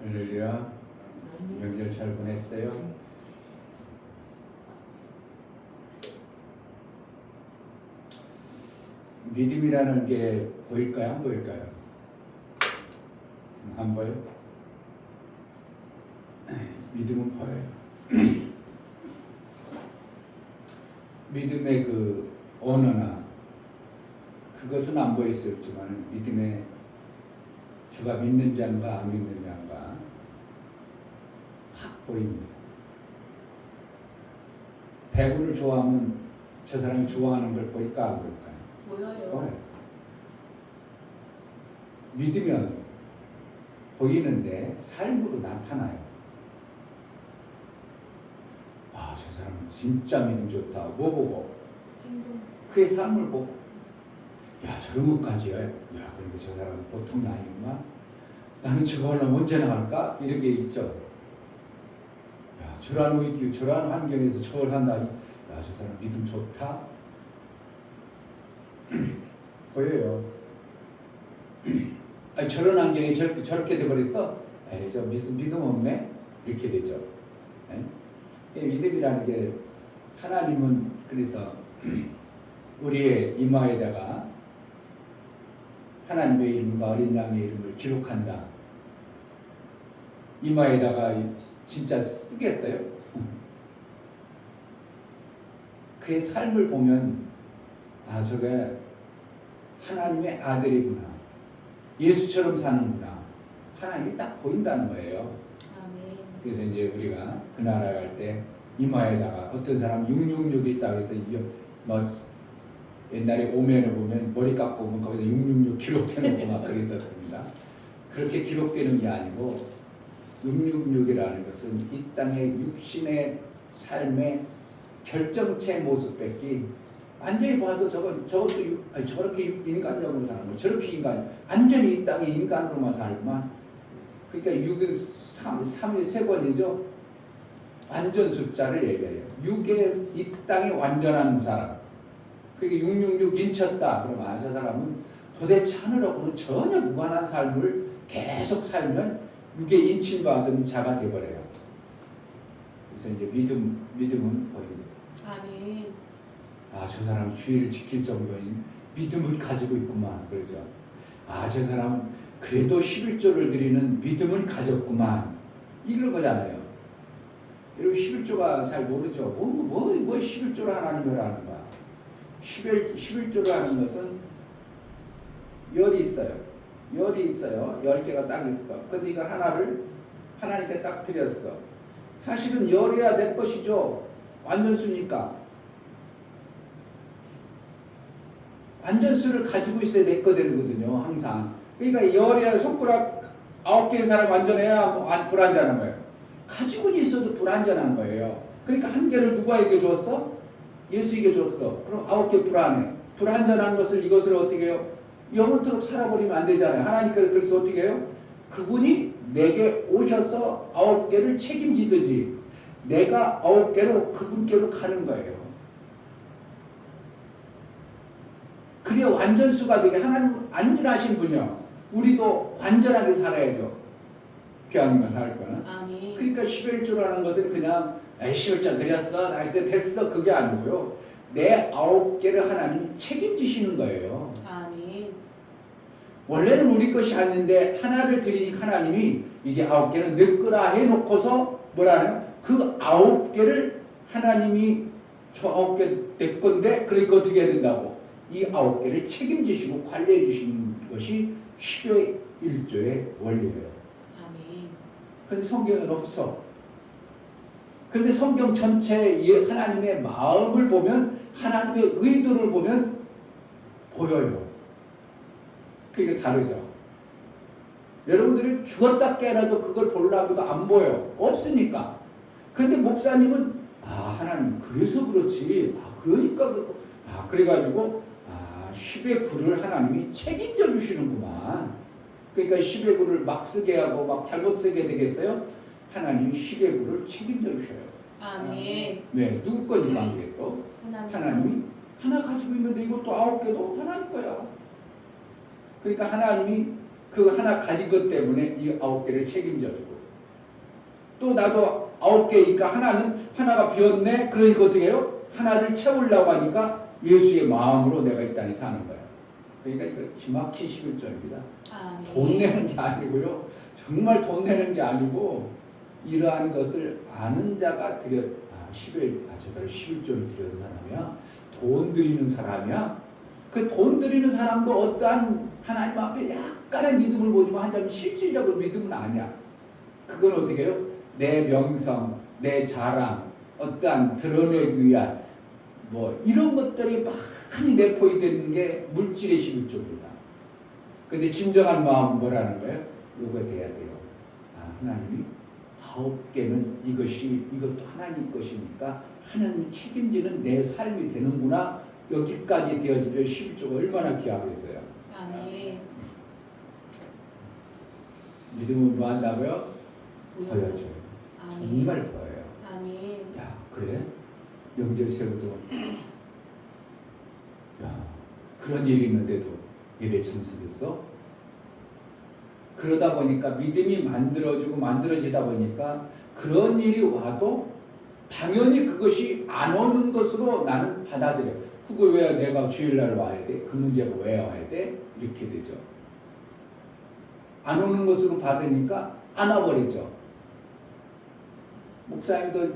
할렐루야. 명절 잘 보냈어요? 믿음이라는 게 보일까요? 안 보일까요? 안 보여요? 믿음은 보여요. 믿음의 그 언어나 그것은 안 보일 수 없지만 믿음의 저가 믿는 자인가 안 믿는 자인가 확 보입니다. 배구를 좋아하면 저 사람이 좋아하는 걸 보일까 안 보일까요? 보여요. 보여요. 믿으면 보이는데 삶으로 나타나요. 아, 저 사람은 진짜 믿음 좋다. 뭐 보고? 행동. 그의 삶을 보고, 야, 저런 것까지 해. 야, 그러니까 저 사람은 보통이 아니구나. 나는 저거 하려면 언제 나갈까? 이렇게 있죠. 야, 저러한 위기, 저러한 환경에서 저걸 한다니. 야, 저 사람 믿음 좋다. 보여요. 아니, 저런 환경에 저렇게 돼버렸어? 에이, 저 믿음 없네? 이렇게 되죠. 믿음이라는 게 하나님은 그래서 우리의 이마에다가 하나님의 이름과 어린 양의 이름을 기록한다. 이마에다가 진짜 쓰겠어요? 그의 삶을 보면 아, 저게 하나님의 아들이구나. 예수처럼 사는구나. 하나님이 딱 보인다는 거예요. 아멘. 그래서 이제 우리가 그 나라에 갈 때 이마에다가 어떤 사람 666이 있다고 해서 뭐 옛날에 오면을 보면 머리 깎고 보면 거기다 666 기록해놓고 막 그랬었습니다. 그렇게 기록되는 게 아니고 666이라는 것은 이 땅의 육신의 삶의 결정체 모습밖에 완전히 봐도 저것도 저렇게 인간적으로 사는 거, 저렇게 인간, 완전히 이 땅의 인간으로만 살구만. 그러니까 6의 3의 세 번이죠. 완전 숫자를 얘기해요. 6의 이 땅의 완전한 사람. 그게 666 인쳤다. 그러면 아, 저 사람은 도대체 하늘하고는 전혀 무관한 삶을 계속 살면 6의 인침받은 자가 되어버려요. 그래서 이제 믿음은 보입니다. 아멘. 아, 저 사람은 주의를 지킬 정도인 믿음을 가지고 있구만. 그러죠. 아, 저 사람은 그래도 11조를 드리는 믿음을 가졌구만. 이런 거잖아요. 여러분 11조가 잘 모르죠. 뭐 11조를 하나님을 하는 거야. 11조를 하는 것은 열이 있어요. 10개가 딱 있어. 근데 이거 하나를 하나님께 딱 드렸어. 사실은 열이야 내 것이죠. 완전수니까. 완전수를 가지고 있어야 내 거 되거든요. 항상. 그러니까 열이야 손가락 9개의 사람 완전해야 불완전한 거예요. 가지고는 있어도 불완전한 거예요. 그러니까 한 개를 누구에게 줬어? 예수에게 줬어. 그럼 9개 불안해. 불완전한 이것을 어떻게 해요? 영원토록 살아버리면 안 되잖아요. 하나님께서 그래서 어떻게 해요? 그분이 내게 오셔서 9개를 책임지듯이 내가 9개로 그분께로 가는 거예요. 그래야 완전수가 되게 하나님 안전하신 분이요. 우리도 완전하게 살아야죠. 교황님만 살 거는. 아멘. 그러니까 11조라는 것은 그냥 11조 드렸어. 나 이제 됐어. 그게 아니고요. 내 9개를 하나님이 책임지시는 거예요. 아멘. 원래는 우리 것이 아닌데 하나를 드리니까 하나님이 이제 9개는 내 거라 해놓고서 뭐라는 그 9개를 하나님이 저 9개 내 건데 그러니까 어떻게 해야 된다고? 이 9개를 책임지시고 관리해 주시는 것이 10의 1조의 원리예요. 아멘. 그런데 성경은 없어. 그런데 성경 전체 하나님의 마음을 보면 하나님의 의도를 보면 보여요. 그게 다르죠. 여러분들이 죽었다 깨라도 그걸 보려고도 안 보여. 없으니까. 그런데 목사님은 아, 하나님 그래서 그렇지. 아, 그러니까 그래가지고 10의 9를 하나님이 책임져 주시는구만. 그러니까 10의 9를 막 쓰게 하고 막 잘못 쓰게 되겠어요? 하나님이 10의 9를 책임져 주셔요. 아멘. 네, 누구 거니까 이게 또? 하나님이 하나 가지고 있는데 이것도 9개도 하나님 거야. 그러니까 하나님이 그 하나 가진 것 때문에 이 9개를 책임져 주고 또 나도 9개니까 하나가 비었네. 그러니까 어떻게 해요? 하나를 채우려고 하니까 예수의 마음으로 내가 이 땅에 사는 거야. 그러니까 이거 기막힌 11조입니다. 아멘. 돈 내는 게 아니고요. 정말 돈 내는 게 아니고 이러한 것을 아는 자가 드려. 저 사람 11조를 드려는 사람이야. 돈 드리는 사람이야. 그 돈 드리는 사람도 어떠한 하나님 앞에 약간의 믿음을 보지만 하자면 실질적으로 믿음은 아니야. 그건 어떻게 해요? 내 명성, 내 자랑, 어떠한 드러내기 위한 뭐 이런 것들이 많이 내포이 되는 게 물질의 11조입니다. 근데 진정한 마음은 뭐라는 거예요? 이거 돼야 돼요. 하나님이 9개는 이것도 하나님 것이니까 하나님이 책임지는 내 삶이 되는구나. 여기까지 되어지면 11조가 얼마나 귀하겠어요. 아멘. 믿음은 뭐 한다고요? 보여줘요. 아멘. 정말 보여요. 아멘. 야, 그래? 명절 세우도 야, 그런 일이 있는데도 예배 참석했어? 그러다 보니까 믿음이 만들어지다 보니까 그런 일이 와도 당연히 그것이 안 오는 것으로 나는 받아들여. 그거 왜 내가 주일날 와야 돼? 그 문제가 왜 와야 돼? 이렇게 되죠. 안 오는 것으로 받으니까 안 와버리죠. 목사님도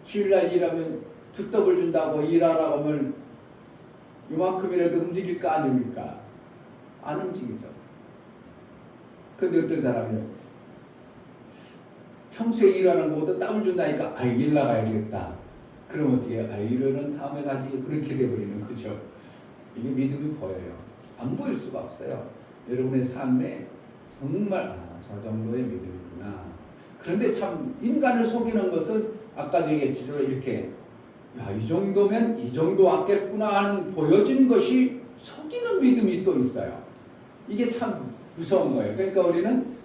주일날 일하면 두더블 준다고 일하라고 하면 요만큼이라도 움직일 거 아닙니까? 안 움직이죠. 근데 어떤 사람이요? 평소에 일하는 것보다 땀을 준다니까 일 나가야겠다. 그럼 어떻게 해요? 일은 다음에 가지. 그렇게 돼버리는 거죠. 이게 믿음이 보여요. 안 보일 수가 없어요. 여러분의 삶에 정말 저 정도의 믿음이구나. 그런데 참 인간을 속이는 것은 아까도 얘기했지만 이렇게 이 정도면 이 정도 왔겠구나 하는 보여진 것이 속이는 믿음이 또 있어요. 이게 참 무서운 거예요. 그러니까 우리는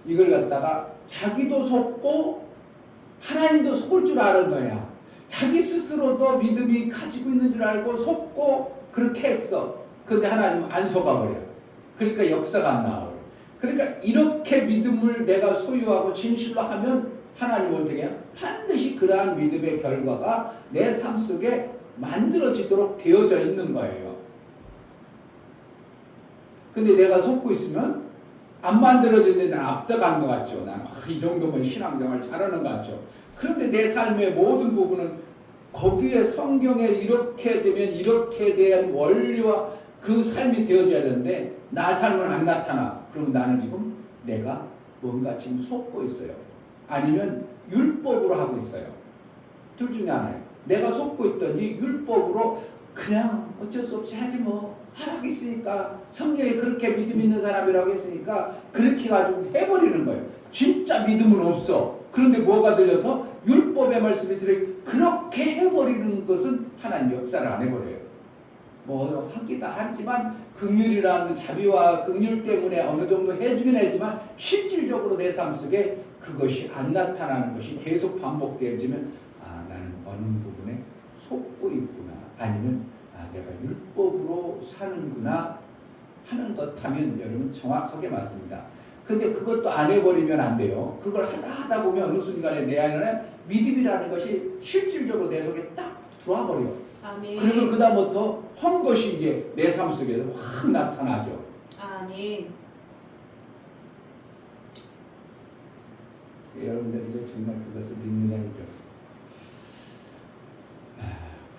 이걸 갖다가 자기도 속고 하나님도 속을 줄 아는 거야. 자기 스스로도 믿음이 가지고 있는 줄 알고 속고 그렇게 했어. 그런데 하나님은 안 속아버려. 그러니까 역사가 안 나와요. 그러니까 이렇게 믿음을 내가 소유하고 진실로 하면 하나님은 어떻게 해요? 반드시 그러한 믿음의 결과가 내 삶 속에 만들어지도록 되어져 있는 거예요. 근데 내가 속고 있으면 안 만들어지는데 난 앞서가는 것 같죠. 난 이 정도면 신앙생활 잘하는 것 같죠. 그런데 내 삶의 모든 부분은 거기에 성경에 이렇게 되면 이렇게 대한 원리와 그 삶이 되어져야 되는데 나 삶은 안 나타나. 그러면 나는 지금 내가 뭔가 지금 속고 있어요. 아니면 율법으로 하고 있어요. 둘 중에 하나예요. 내가 속고 있든지 율법으로 그냥 어쩔 수 없이 하지 뭐 하라고 했으니까 성경에 그렇게 믿음 있는 사람이라고 했으니까 그렇게 가지고 해버리는 거예요. 진짜 믿음은 없어. 그런데 뭐가 들려서 율법의 말씀이 들려 그렇게 해버리는 것은 하나님 역사를 안 해버려요. 뭐 하기도 하지만 긍휼이라는 자비와 긍휼 때문에 어느 정도 해주긴 하지만 실질적으로 내 삶 속에 그것이 안 나타나는 것이 계속 반복되어지면 나는 어느 부분에 속고 있구나. 아니면 내가 율법으로 사는구나 하는 것 하면 여러분 정확하게 맞습니다. 근데 그것도 안 해버리면 안 돼요. 그걸 하다 보면 어느 순간에 내 안에 믿음이라는 것이 실질적으로 내 속에 딱 들어와 버려요. 아멘. 그리고 그다음부터 한 것이 이제 내 삶 속에 확 나타나죠. 아멘. 여러분들이 이제 정말 그것을 믿는다죠.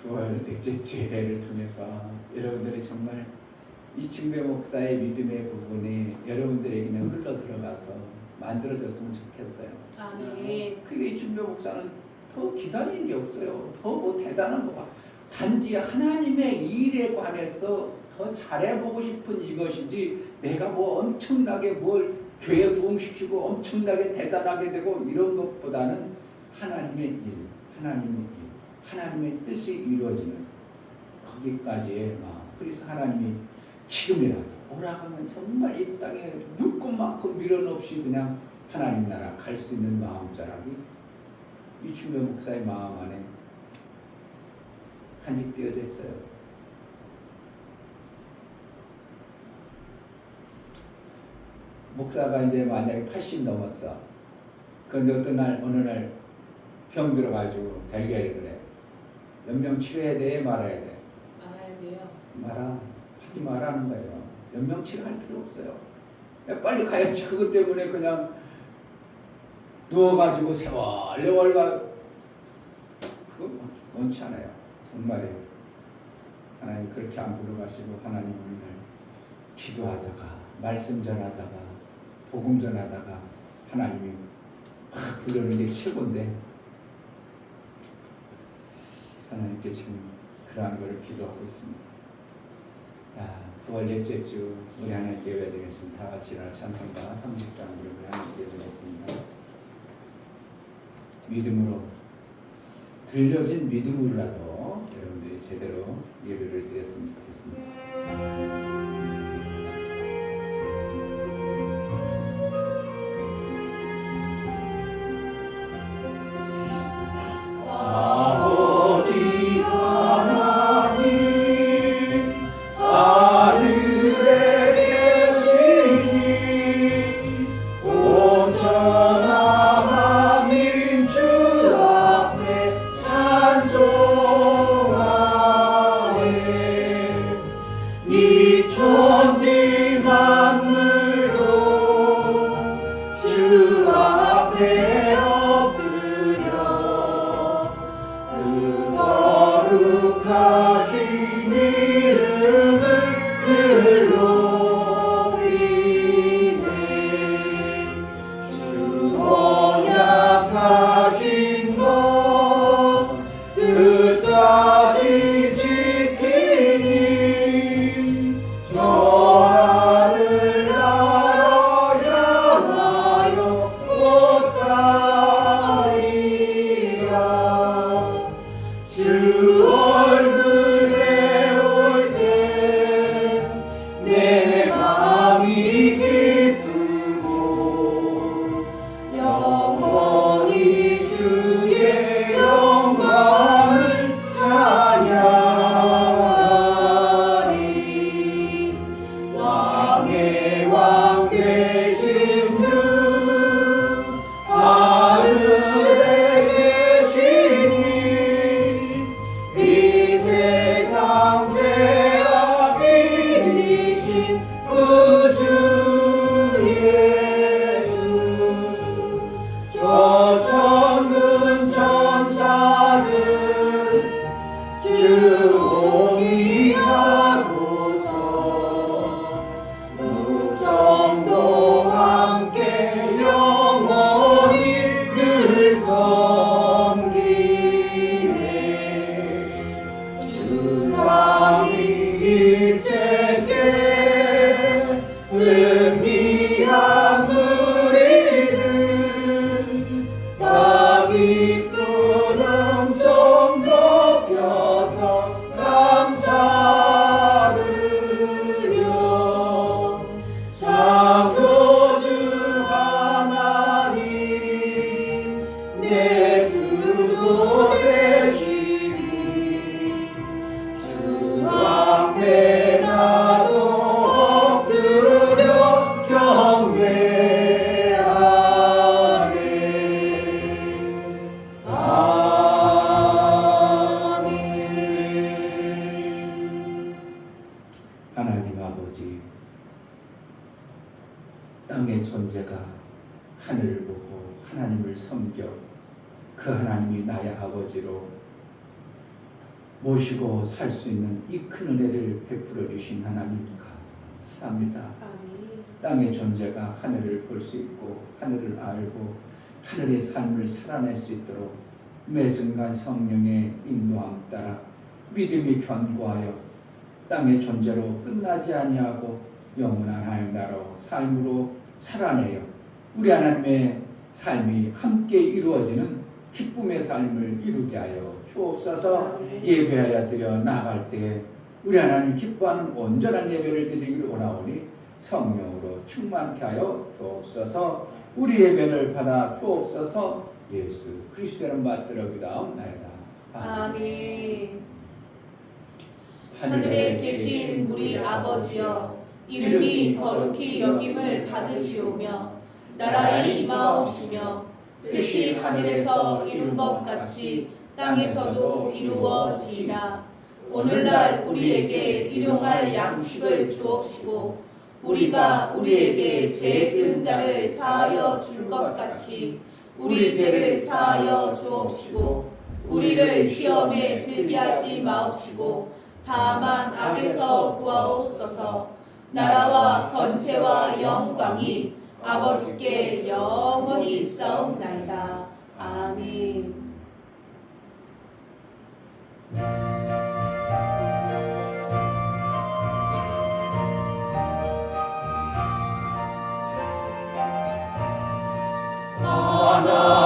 부활 대제죄를 통해서 여러분들이 정말 이충배 목사의 믿음의 부분이 여러분들에게 그냥 흘러 들어가서 만들어졌으면 좋겠어요. 아멘. 그게 이충배 목사는 더 기다리는 게 없어요. 더 뭐 대단한 거 봐. 단지 하나님의 일에 관해서 더 잘해보고 싶은 이것이지 내가 뭐 엄청나게 뭘 교회 부흥시키고 엄청나게 대단하게 되고 이런 것보다는 하나님의 하나님의 뜻이 이루어지는 거기까지의 마음. 그래서 하나님이 지금이라도 오라가면 정말 이 땅에 물꽃만큼 미련 없이 그냥 하나님 나라 갈 수 있는 마음자락이 이충배 목사의 마음 안에 간직되어져 있어요. 목사가 이제 만약에 80 넘었어. 그런데 어느 날 병 들어가지고 달걀이 그래. 연명 치료해야 돼, 말아야 돼? 알아야 돼요. 하지 말라는 거예요. 연명 치료할 필요 없어요. 그냥 빨리 가야지. 그것 때문에 그냥 누워가지고 세월 가 그거 원치 않아요. 정말이에요. 하나님 그렇게 안 부르가시고 하나님 오늘 기도하다가 말씀 전하다가 복음 전하다가 하나님이 확 부르는 게 최고인데 하나님께 지금 그러한 걸 기도하고 있습니다. 9월 넷째 주 우리 하나님께 예배 드리겠습니다. 다 같이 일어나 찬송가 30장 우리 하나님께 드리겠습니다. 믿음으로 들려진 믿음으로라도 여러분들이 제대로 예배를 드렸으면 좋겠습니다. 아버지 하나님 하늘에 계시니 온전한 만민 주 앞에 찬송하네. 이 천지 만물도 주 앞에 엎드려 그 거룩하신 이름을 늘 높이네. 주 언약하신 것 끝까지 지키니 저 하늘 나라 향하여 곧 가리라. 주 얼굴에 올 때 내 마음이 기쁘고 영원히 주의 영광을 찬양하리. 왕의 왕 되신 주 하늘에 계시니 이 세상 죄악 이기신 구주 예수. 저 천군 천사들 주 옹이하고서 무성도 함께 영원히 늘 섬기네. 주 삼위일체께 승리한 무리들 다 기쁜 음성 높여서 감사드려. 창조주 하나님 내 주도 되시니 주 앞에 나도 엎드려 경배하네. 아멘. 하나님 아버지, 땅의 존재가 하늘을 보고 하나님을 섬겨 그 하나님이 나의 아버지로 모시고 살 수 있는 이 큰 은혜를 베풀어 주신 하나님 감사합니다. 아멘. 땅의 존재가 하늘을 볼 수 있고 하늘을 알고 하늘의 삶을 살아낼 수 있도록 매 순간 성령의 인도함 따라 믿음이 견고하여 땅의 존재로 끝나지 아니하고 영원한 하나님 나라로 삶으로 살아내요. 우리 하나님의 삶이 함께 이루어지는 기쁨의 삶을 이루게 하여 주옵소서. 예배하여 드려 나갈 때 우리 하나님 기뻐하는 온전한 예배를 드리기를 원하오니 성령으로 충만케 하여 주옵소서. 우리 예배를 받아 주옵소서. 예수 그리스도를 받들어 기도하옵나이다. 아멘. 하늘에 계신 우리 아버지여, 이름이 거룩히 여김을 받으시오며 나라의 임하옵시며 뜻이 하늘에서 이룬 것 같이 땅에서도 이루어지이다. 오늘날 우리에게 일용할 양식을 주옵시고 우리가 우리에게 죄 지은 자를 사하여 줄 것 같이 우리 죄를 사하여 주옵시고 우리를 시험에 들게 하지 마옵시고 다만 악에서 구하옵소서. 나라와 권세와 영광이 아버지께 영원히 있사옵나이다. 아멘.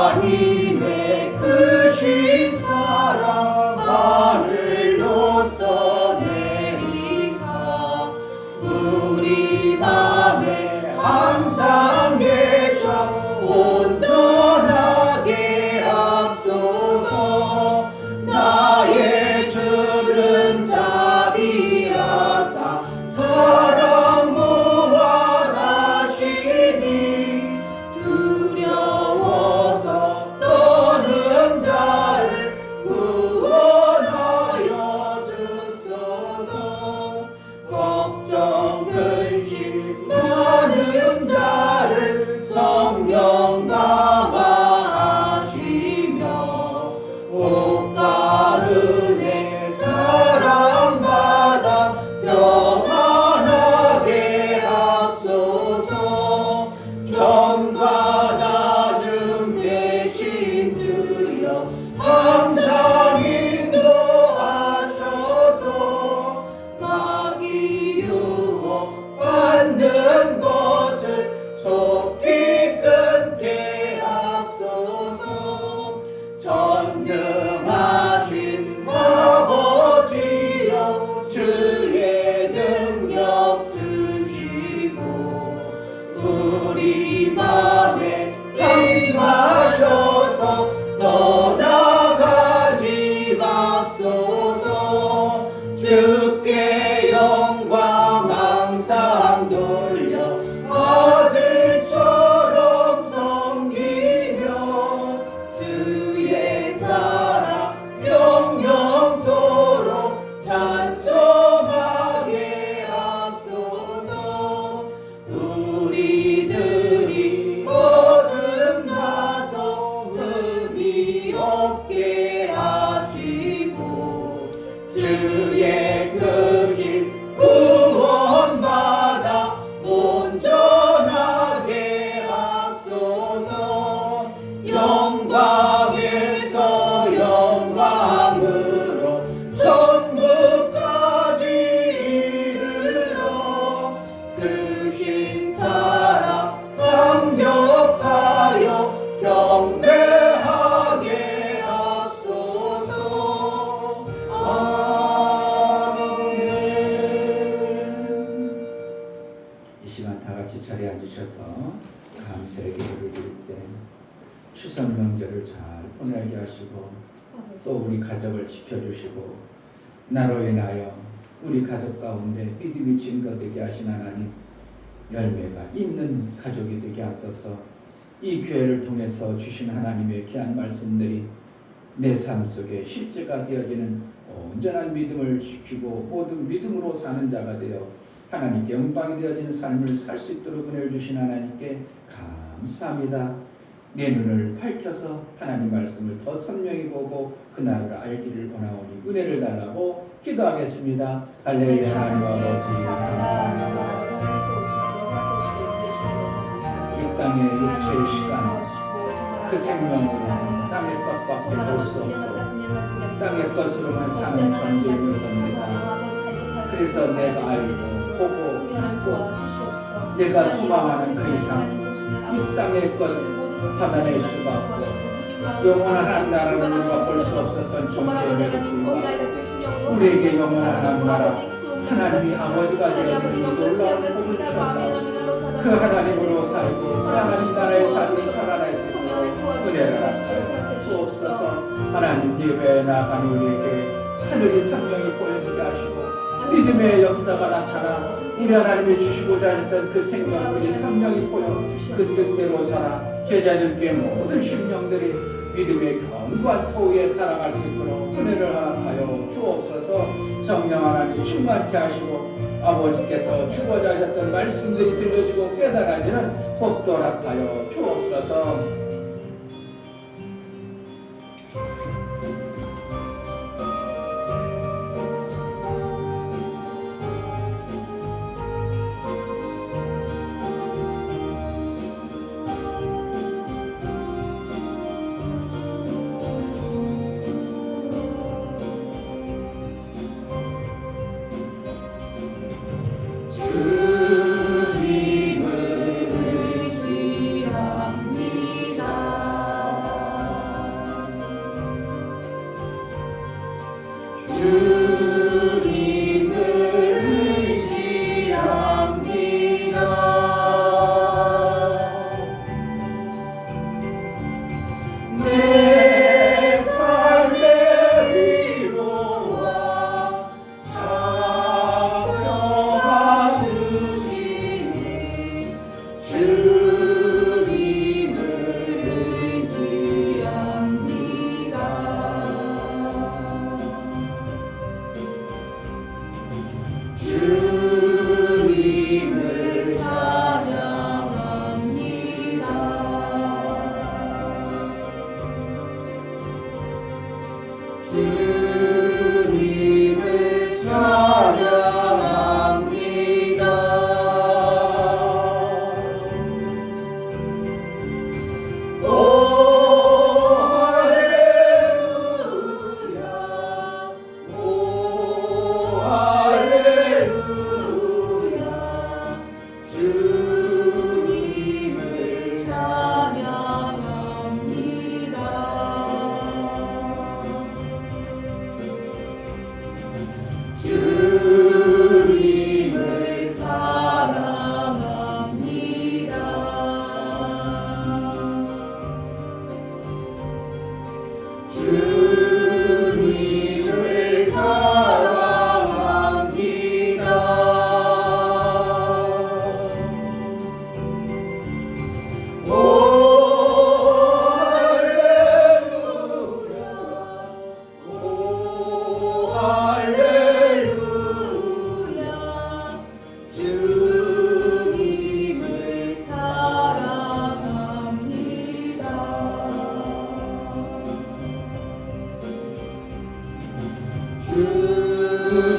하나님의 크신 사랑 하늘로서 내리사 우리 맘에 항상 계셔 온전하게 앞서서 나의 주는 자비하사 사랑 무한하시니 두려워서 떠는 자를 구원하여 주소서. 걱정 근심 많은 자를 성령 감화하시며 복과 은혜 사랑받아 평안하게 하소서. 정과 낮음 대신 주여 항상 인도하셔서 마귀 유혹 받는 것을 속히 끊게 하소서. 전능하신 아버지여 주의 능력 주시고 우리 맘에 임하셔서 떠나가지 맙소서. 주께 영광 항상 돌려 아들처럼 섬기며 주의 사랑 영영토록 찬송하게 하소서. 우리들이 거듭나서 흠이 없게 하시고 주의 크신 구원받아 온전하게 하소서. 영광에서 영광으로 천국까지 이르러 크신 사랑 강력하여 경배하게 하소서. 아멘. 이 시간 다 같이 자리에 앉으셔서 감사의 기도를 드릴 때 추석 명절을 잘 보내게 하시고 또 우리 가족을 지켜주시고 나로 인하여 우리 가족 가운데 믿음이 증거되게 하신 하나님, 열매가 있는 가족이 되게 하소서. 이 교회를 통해서 주신 하나님의 귀한 말씀들이 내 삶 속에 실제가 되어지는 온전한 믿음을 지키고 모든 믿음으로 사는 자가 되어 하나님께 영광이 되어지는 삶을 살 수 있도록 은혜를 주신 하나님께 감사합니다. 내 눈을 밝혀서 하나님 말씀을 더 선명히 보고 그 나라를 알기를 원하오니 은혜를 달라고 기도하겠습니다. 할렐루야. 하나님 아버지 감사합니다. 이 땅의 육체의 시간 그 생명으로 땅의 것밖에 볼 수 없고 땅의 것으로만 사는 존재임을 겁니다. 그래서 내가 알고 보고 믿고 내가 소망하는 그 이상 이 땅의 것을 받아낼 수가 없고 영원한 나라를 우리가 볼 수 없었던 존재임에도 불구하고 우리에게 영원한 나라 하나님이 아버지가 되어주는 놀라운 복을 주셔서 그 하나님으로 살고 그 하나님 나라의 삶을 살아낼 수 있도록 은혜를 주옵소서. 하나님 예배에 나아가는 우리에게 하늘이 선명히 보여주게 하시고 믿음의 역사가 나타나 우리 하나님이 주시고자 했던 그 생명들이 선명히 보여 그 뜻대로 살아 제자들께 모든 심령들이 믿음의 견고한 터우 위에 살아갈 수 있도록 은혜를 허락하여 주옵소서. 성령 하나님 충만케 하시고 아버지께서 주고자 하셨던 말씀들이 들려지고 깨달아지는 복도 허락하여 주옵소서.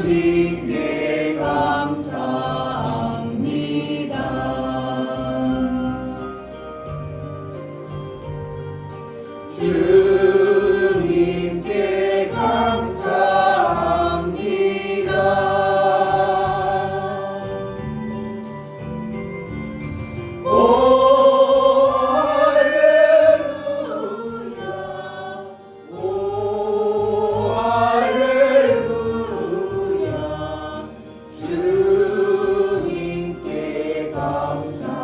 주님께 감사합니다. 주님께 감사합니다. 오 할렐루야, 오 할렐루야, 주님께 감사합니다.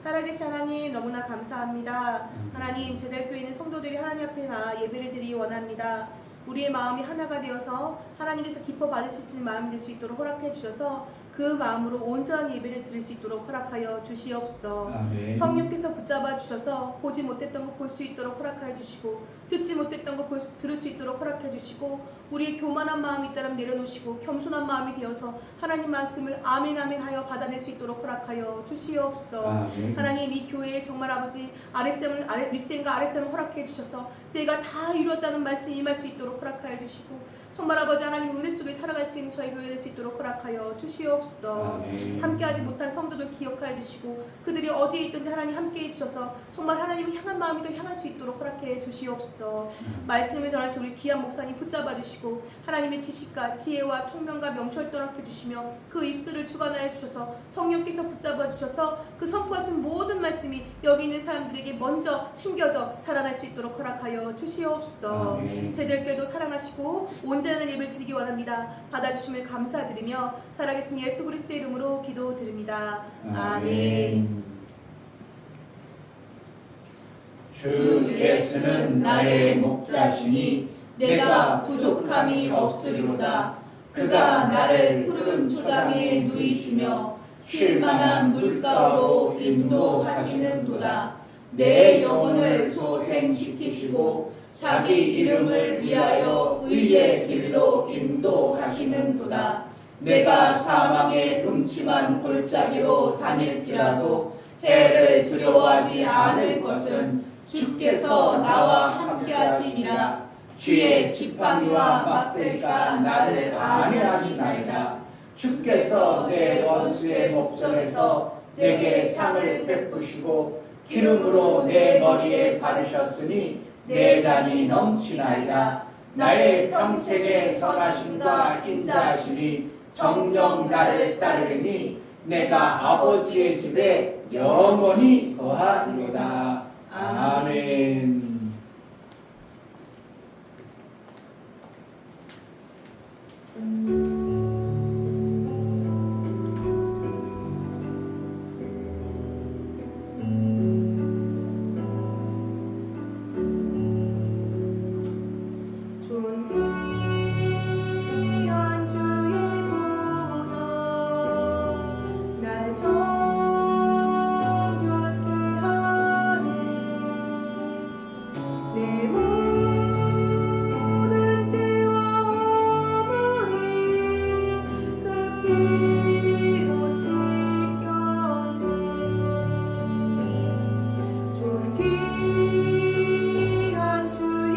살아계신 하나님 너무나 감사합니다. 하나님 제자교회 있는 성도들이 하나님 앞에 나 예배를 드리기 원합니다. 우리의 마음이 하나가 되어서 하나님께서 기뻐 받으실 수 있는 마음이 될 수 있도록 허락해 주셔서 그 마음으로 온전한 예배를 드릴 수 있도록 허락하여 주시옵소서. 아멘. 성령께서 붙잡아 주셔서 보지 못했던 거 볼 수 있도록 허락하여 주시고 듣지 못했던 거 들을 수 있도록 허락해 주시고 우리의 교만한 마음이 있다면 내려놓으시고 겸손한 마음이 되어서 하나님 말씀을 아멘 아멘 하여 받아낼 수 있도록 허락하여 주시옵소서. 아멘. 하나님 이 교회에 정말 아버지 윗셈과 아랫셈을 허락해 주셔서 내가 다 이루었다는 말씀이 임할 수 있도록 허락하여 주시고 정말 아버지 하나님 은혜 속에 살아갈 수 있는 저희 교회 될 수 있도록 허락하여 주시옵소서. 아멘. 함께하지 못한 성도들 기억하여 주시고 그들이 어디에 있든지 하나님 함께해 주셔서 정말 하나님을 향한 마음이 더 향할 수 있도록 허락해 주시옵소서. 말씀을 전하신 우리 귀한 목사님 붙잡아 주시고 하나님의 지식과 지혜와 총명과 명철도 허락해 주시며 그 입술을 주관하여 주셔서 성령께서 붙잡아 주셔서 그 선포하신 모든 말씀이 여기 있는 사람들에게 먼저 심겨져 자라날 수 있도록 허락하여 주시옵소서. 아멘. 제자들도 사랑하시고 온전한 예배를 드리기 원합니다. 받아주심을 감사드리며 살아계신 예수 그리스도의 이름으로 기도드립니다. 아멘. 주 예수는 나의 목자시니 내가 부족함이 없으리로다. 그가 나를 푸른 초장에 누이시며 쉴만한 물가로 인도하시는도다. 내 영혼을 소생시키시고 자기 이름을 위하여 의의 길로 인도하시는도다. 내가 사망의 음침한 골짜기로 다닐지라도 해를 두려워하지 않을 것은 주께서 나와 함께하심이라. 주의 지팡이와 막대기가 나를 안위하시나이다. 주께서 내 원수의 목전에서 내게 상을 베푸시고 기름으로 내 머리에 바르셨으니 내 잔이 넘치나이다. 나의 평생의 선하심과 인자하심이 정녕 나를 따르니 내가 아버지의 집에 영원히 거하리로다. 아멘. 존귀한 주의 모여 날 정결케 하네. 내 모든 죄와 허물이 그 피로 씻겼네. 존귀한 주의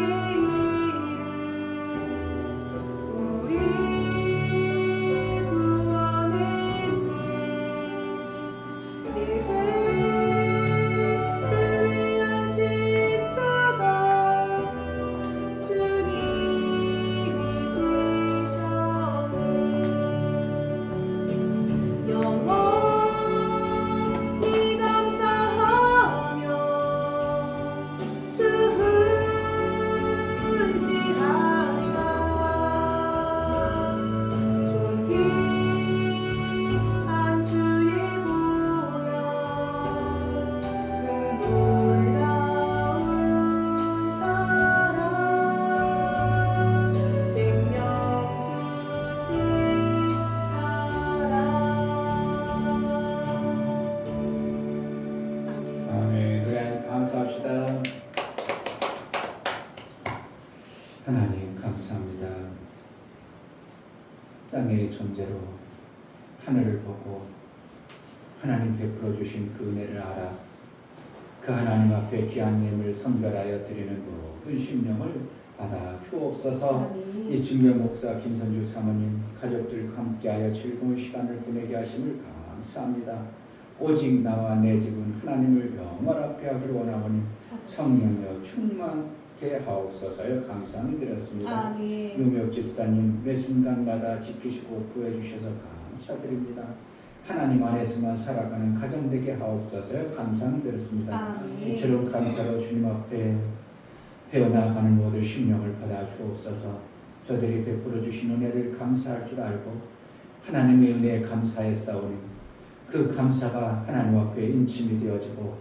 우리 구원했네. 내 죄를 위한 십자가 주님이 지셨네. 영원히 감사하며 주 의지하리라. 존귀한 주의 모여 그 놀라운 사랑 생명 주신 사랑. 아멘. 아멘. 그래 감사합시다. 하나님 감사합니다. 땅의 존재로 하늘을 보고 하나님 베풀어 주신 그 은혜를 알아 그 하나님 앞에 귀한 예물 선별하여 드리는 모든 심령을 받아 주옵소서. 이 아멘. 중교 목사 김선주 사모님 가족들과 함께하여 즐거운 시간을 보내게 하심을 감사합니다. 오직 나와 내 집은 하나님을 영원하게 하기를 원하오니 성령여 충만케 하옵소서요. 감사드렸습니다. 아멘. 유명 집사님 매 순간마다 지키시고 구해주셔서 감사드립니다. 하나님 안에서만 살아가는 가정 되게 하옵소서요. 감사드렸습니다. 아멘. 이처럼 감사로 주님 앞에 배어나가는 모든 심령을 받아 주옵소서. 저들이 베풀어 주신 은혜를 감사할 줄 알고 하나님의 은혜에 감사했사오니 그 감사가 하나님 앞에 인침이 되어지고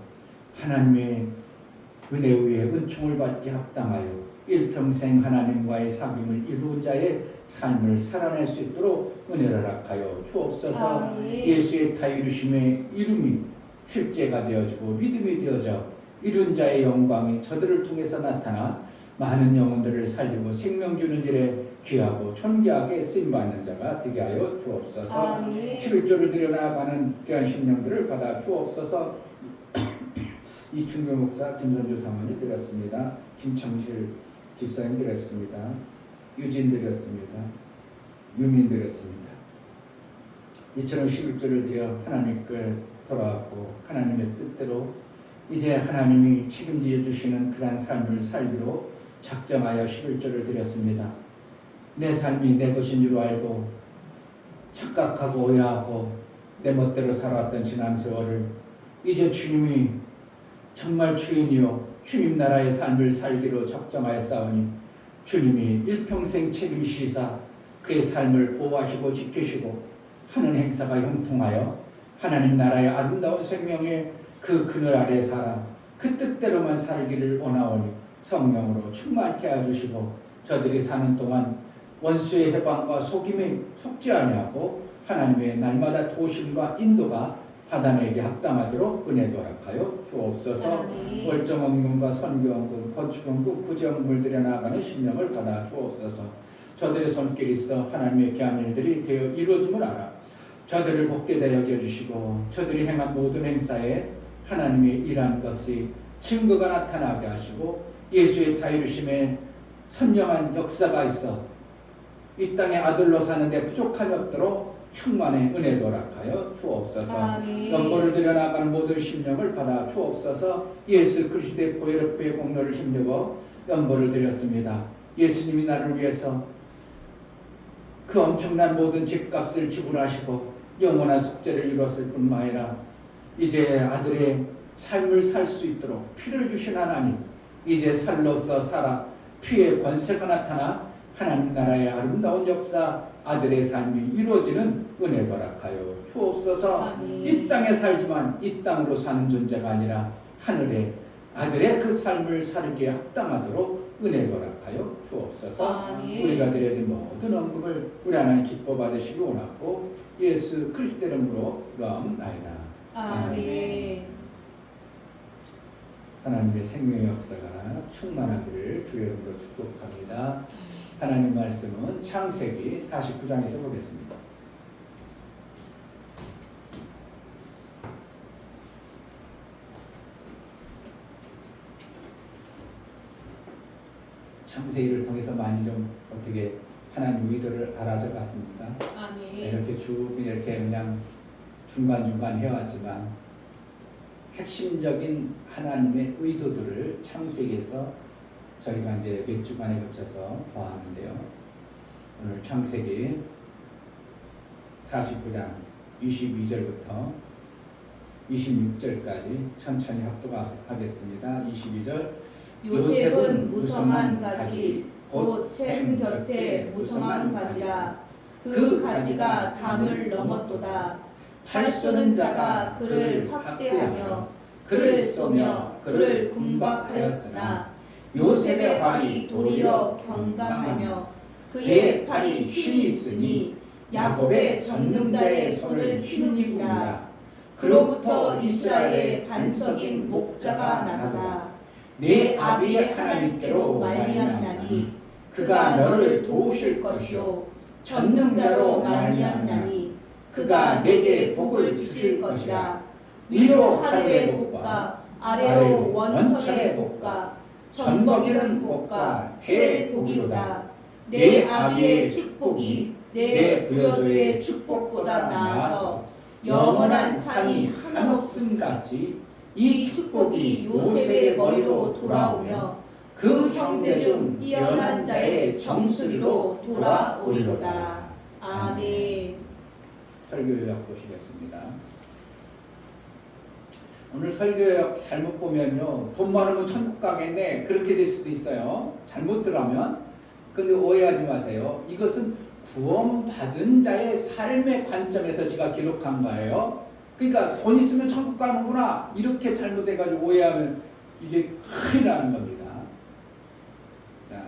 하나님의 은혜 위에 은총을 받게 합당하여 일평생 하나님과의 사귐을 이루은 자의 삶을 살아낼 수 있도록 은혜를 허락하여 주옵소서. 아멘. 예수의 다 이루심의 이름이 실제가 되어지고 믿음이 되어져 이룬 자의 영광이 저들을 통해서 나타나 많은 영혼들을 살리고 생명 주는 일에 귀하고 존귀하게 쓰임받는 자가 되게 하여 주옵소서. 아멘. 11조를 드려나가는 귀한 심령들을 받아 주옵소서. 이 중교 목사 김선주 사모님 드렸습니다. 김창실 집사님 드렸습니다. 유진 드렸습니다. 유민 드렸습니다. 이처럼 11조를 드려 하나님께 돌아왔고 하나님의 뜻대로 이제 하나님이 책임져 주시는 그러한 삶을 살기로 작정하여 11조를 드렸습니다. 내 삶이 내 것인 줄 알고 착각하고 오해하고 내 멋대로 살아왔던 지난 세월을 이제 주님이 정말 주인이요 주님 나라의 삶을 살기로 작정하였사오니 주님이 일평생 책임지사 그의 삶을 보호하시고 지키시고 하는 행사가 형통하여 하나님 나라의 아름다운 생명의 그 그늘 아래 살아 그 뜻대로만 살기를 원하오니 성령으로 충만케 해주시고 저들이 사는 동안 원수의 해방과 속임에 속지 아니하고 하나님의 날마다 도심과 인도가 받아내게 합당하도록 은혜 도락하여 주옵소서. 월정원금과 선교원금, 건축원금, 구제원금을 들여나가는 심령을 받아 주옵소서. 저들의 손길이 있어 하나님의 귀한 일들이 되어 이루어짐을 알아 저들을 복되게 여겨주시고 저들이 행한 모든 행사에 하나님의 일한 것이 증거가 나타나게 하시고 예수의 다이루심에 선명한 역사가 있어 이 땅의 아들로 사는데 부족함이 없도록 충만의 은혜 도락하여 주옵소서. 연보를 들여나가는 모든 심령을 받아 주옵소서. 예수 그리스도의 보혈의 공로를 힘입어 연보를 드렸습니다. 예수님이 나를 위해서 그 엄청난 모든 집값을 지불하시고 영원한 속죄를 이루었을 뿐만 아니라 이제 아들의 삶을 살 수 있도록 피를 주신 하나님, 이제 살로서 살아 피의 권세가 나타나 하나님 나라의 아름다운 역사 아들의 삶이 이루어지는 은혜 도락하여 주옵소서. 이 땅에 살지만 이 땅으로 사는 존재가 아니라 하늘의 아들의 그 삶을 살기에 합당하도록 은혜 도락하여 주옵소서. 우리가 드려진 모든 언급을 우리 하나님 기뻐 받으시기 원하고 예수 그리스도 이름으로 기도하옵나이다. 아멘. 하나님의 생명의 역사가 충만하기를 주의 이름으로 축복합니다. 하나님 말씀은 창세기 49장에서 보겠습니다. 창세기를 통해서 많이 좀 어떻게 하나님 의도를 알아져 갔습니까? 아멘. 이렇게 쭉 이렇게 그냥 중간중간 해왔지만 핵심적인 하나님의 의도들을 창세기에서 저희가 이제 몇 주간에 거쳐서 보았는데요. 오늘 창세기 49장 22절부터 26절까지 천천히 합독하겠습니다. 22절 요셉은 무성한 가지 곧 셈 곁에 무성한 가지라. 그 가지가 담을 넘었도다. 팔 쏘는 자가 그를 학대하며 그를 쏘며 그를 궁박하였으나 요셉의 발이 도리어 경강하며 그의 팔이 힘이 있으니 야곱의 전능자의 손을 힘입니다. 그로부터 이스라엘의 반석인 목자가 나더라. 내 아비의 하나님께로 말미암나니 그가 너를 도우실 것이요 전능자로 말미암나니 그가 내게 복을 주실 것이라. 위로 하늘의 복과 아래로 원천의 복과 전먹이는 복과 대복이로다. 내 아비의 축복이 내 부여조의 축복보다 나아서 영원한 산이 한없음 같이 이 축복이 요셉의 머리로 돌아오며 그 형제 중 뛰어난 자의 정수리로 돌아오리로다. 아멘. 설교 요약 보시겠습니다. 오늘 설교 요약 잘못 보면요, 돈 많으면 천국 가겠네 그렇게 될 수도 있어요. 잘못 들으면. 근데 오해하지 마세요. 이것은 구원받은 자의 삶의 관점에서 제가 기록한 거예요. 그러니까 돈 있으면 천국 가는구나 이렇게 잘못해가지고 오해하면 이게 큰일 나는 겁니다. 자,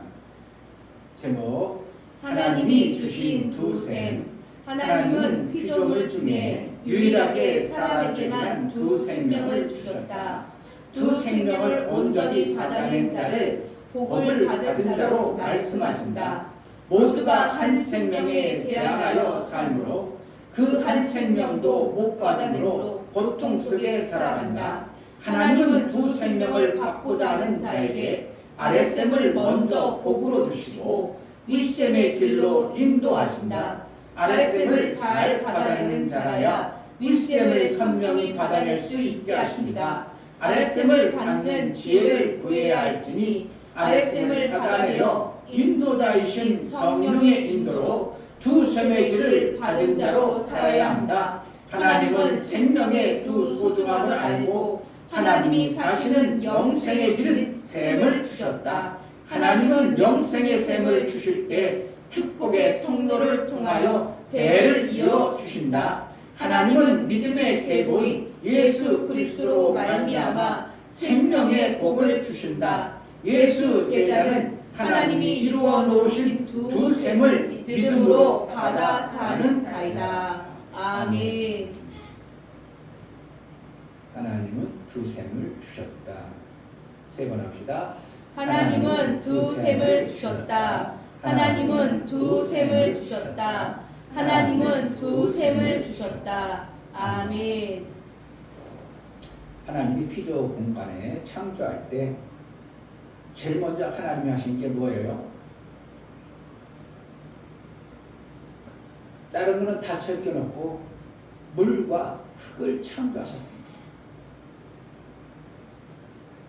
제목 하나님이 주신 두 셈. 하나님은 피조물 중에 유일하게 사람에게만 두 생명을 주셨다. 두 생명을 온전히 받아낸 자를 복을 받은 자로 말씀하신다. 모두가 한 생명에 제한하여 삶으로 그 한 생명도 못 받음으로 고통 속에 살아간다. 하나님은 두 생명을 받고자 하는 자에게 아랫셈을 먼저 복으로 주시고 윗셈의 길로 인도하신다. 아랫셈을 잘 받아내는 자라야 윗셈을 선명히 받아낼 수 있게 하십니다. 아랫셈을 받는 지혜를 구해야 할지니 아랫셈을 받아내어 인도자이신 성령의 인도로 두 셈의 길을 받은 자로 살아야 한다. 하나님은 생명의 두 소중함을 알고 하나님이 사시는 영생의 길은 셈을 주셨다. 하나님은 영생의 셈을 주실 때 축복의 통로를 통하여 대를 이어 주신다. 하나님은 믿음의 계보인 예수 그리스도로 말미암아 생명의 복을 주신다. 예수 제자는 하나님이 이루어 놓으신 두 셈을 믿음으로 받아 사는 자이다. 아멘. 하나님은 두 셈을 주셨다. 세 번 합시다. 하나님은 두 셈을 주셨다. 하나님은 두 셈을 주셨다. 하나님은 두 셈을 주셨다. 아멘. 하나님이 피조 공간에 창조할 때 제일 먼저 하나님이 하신 게 뭐예요? 다른 거는 다 제껴놓고 물과 흙을 창조하셨습니다.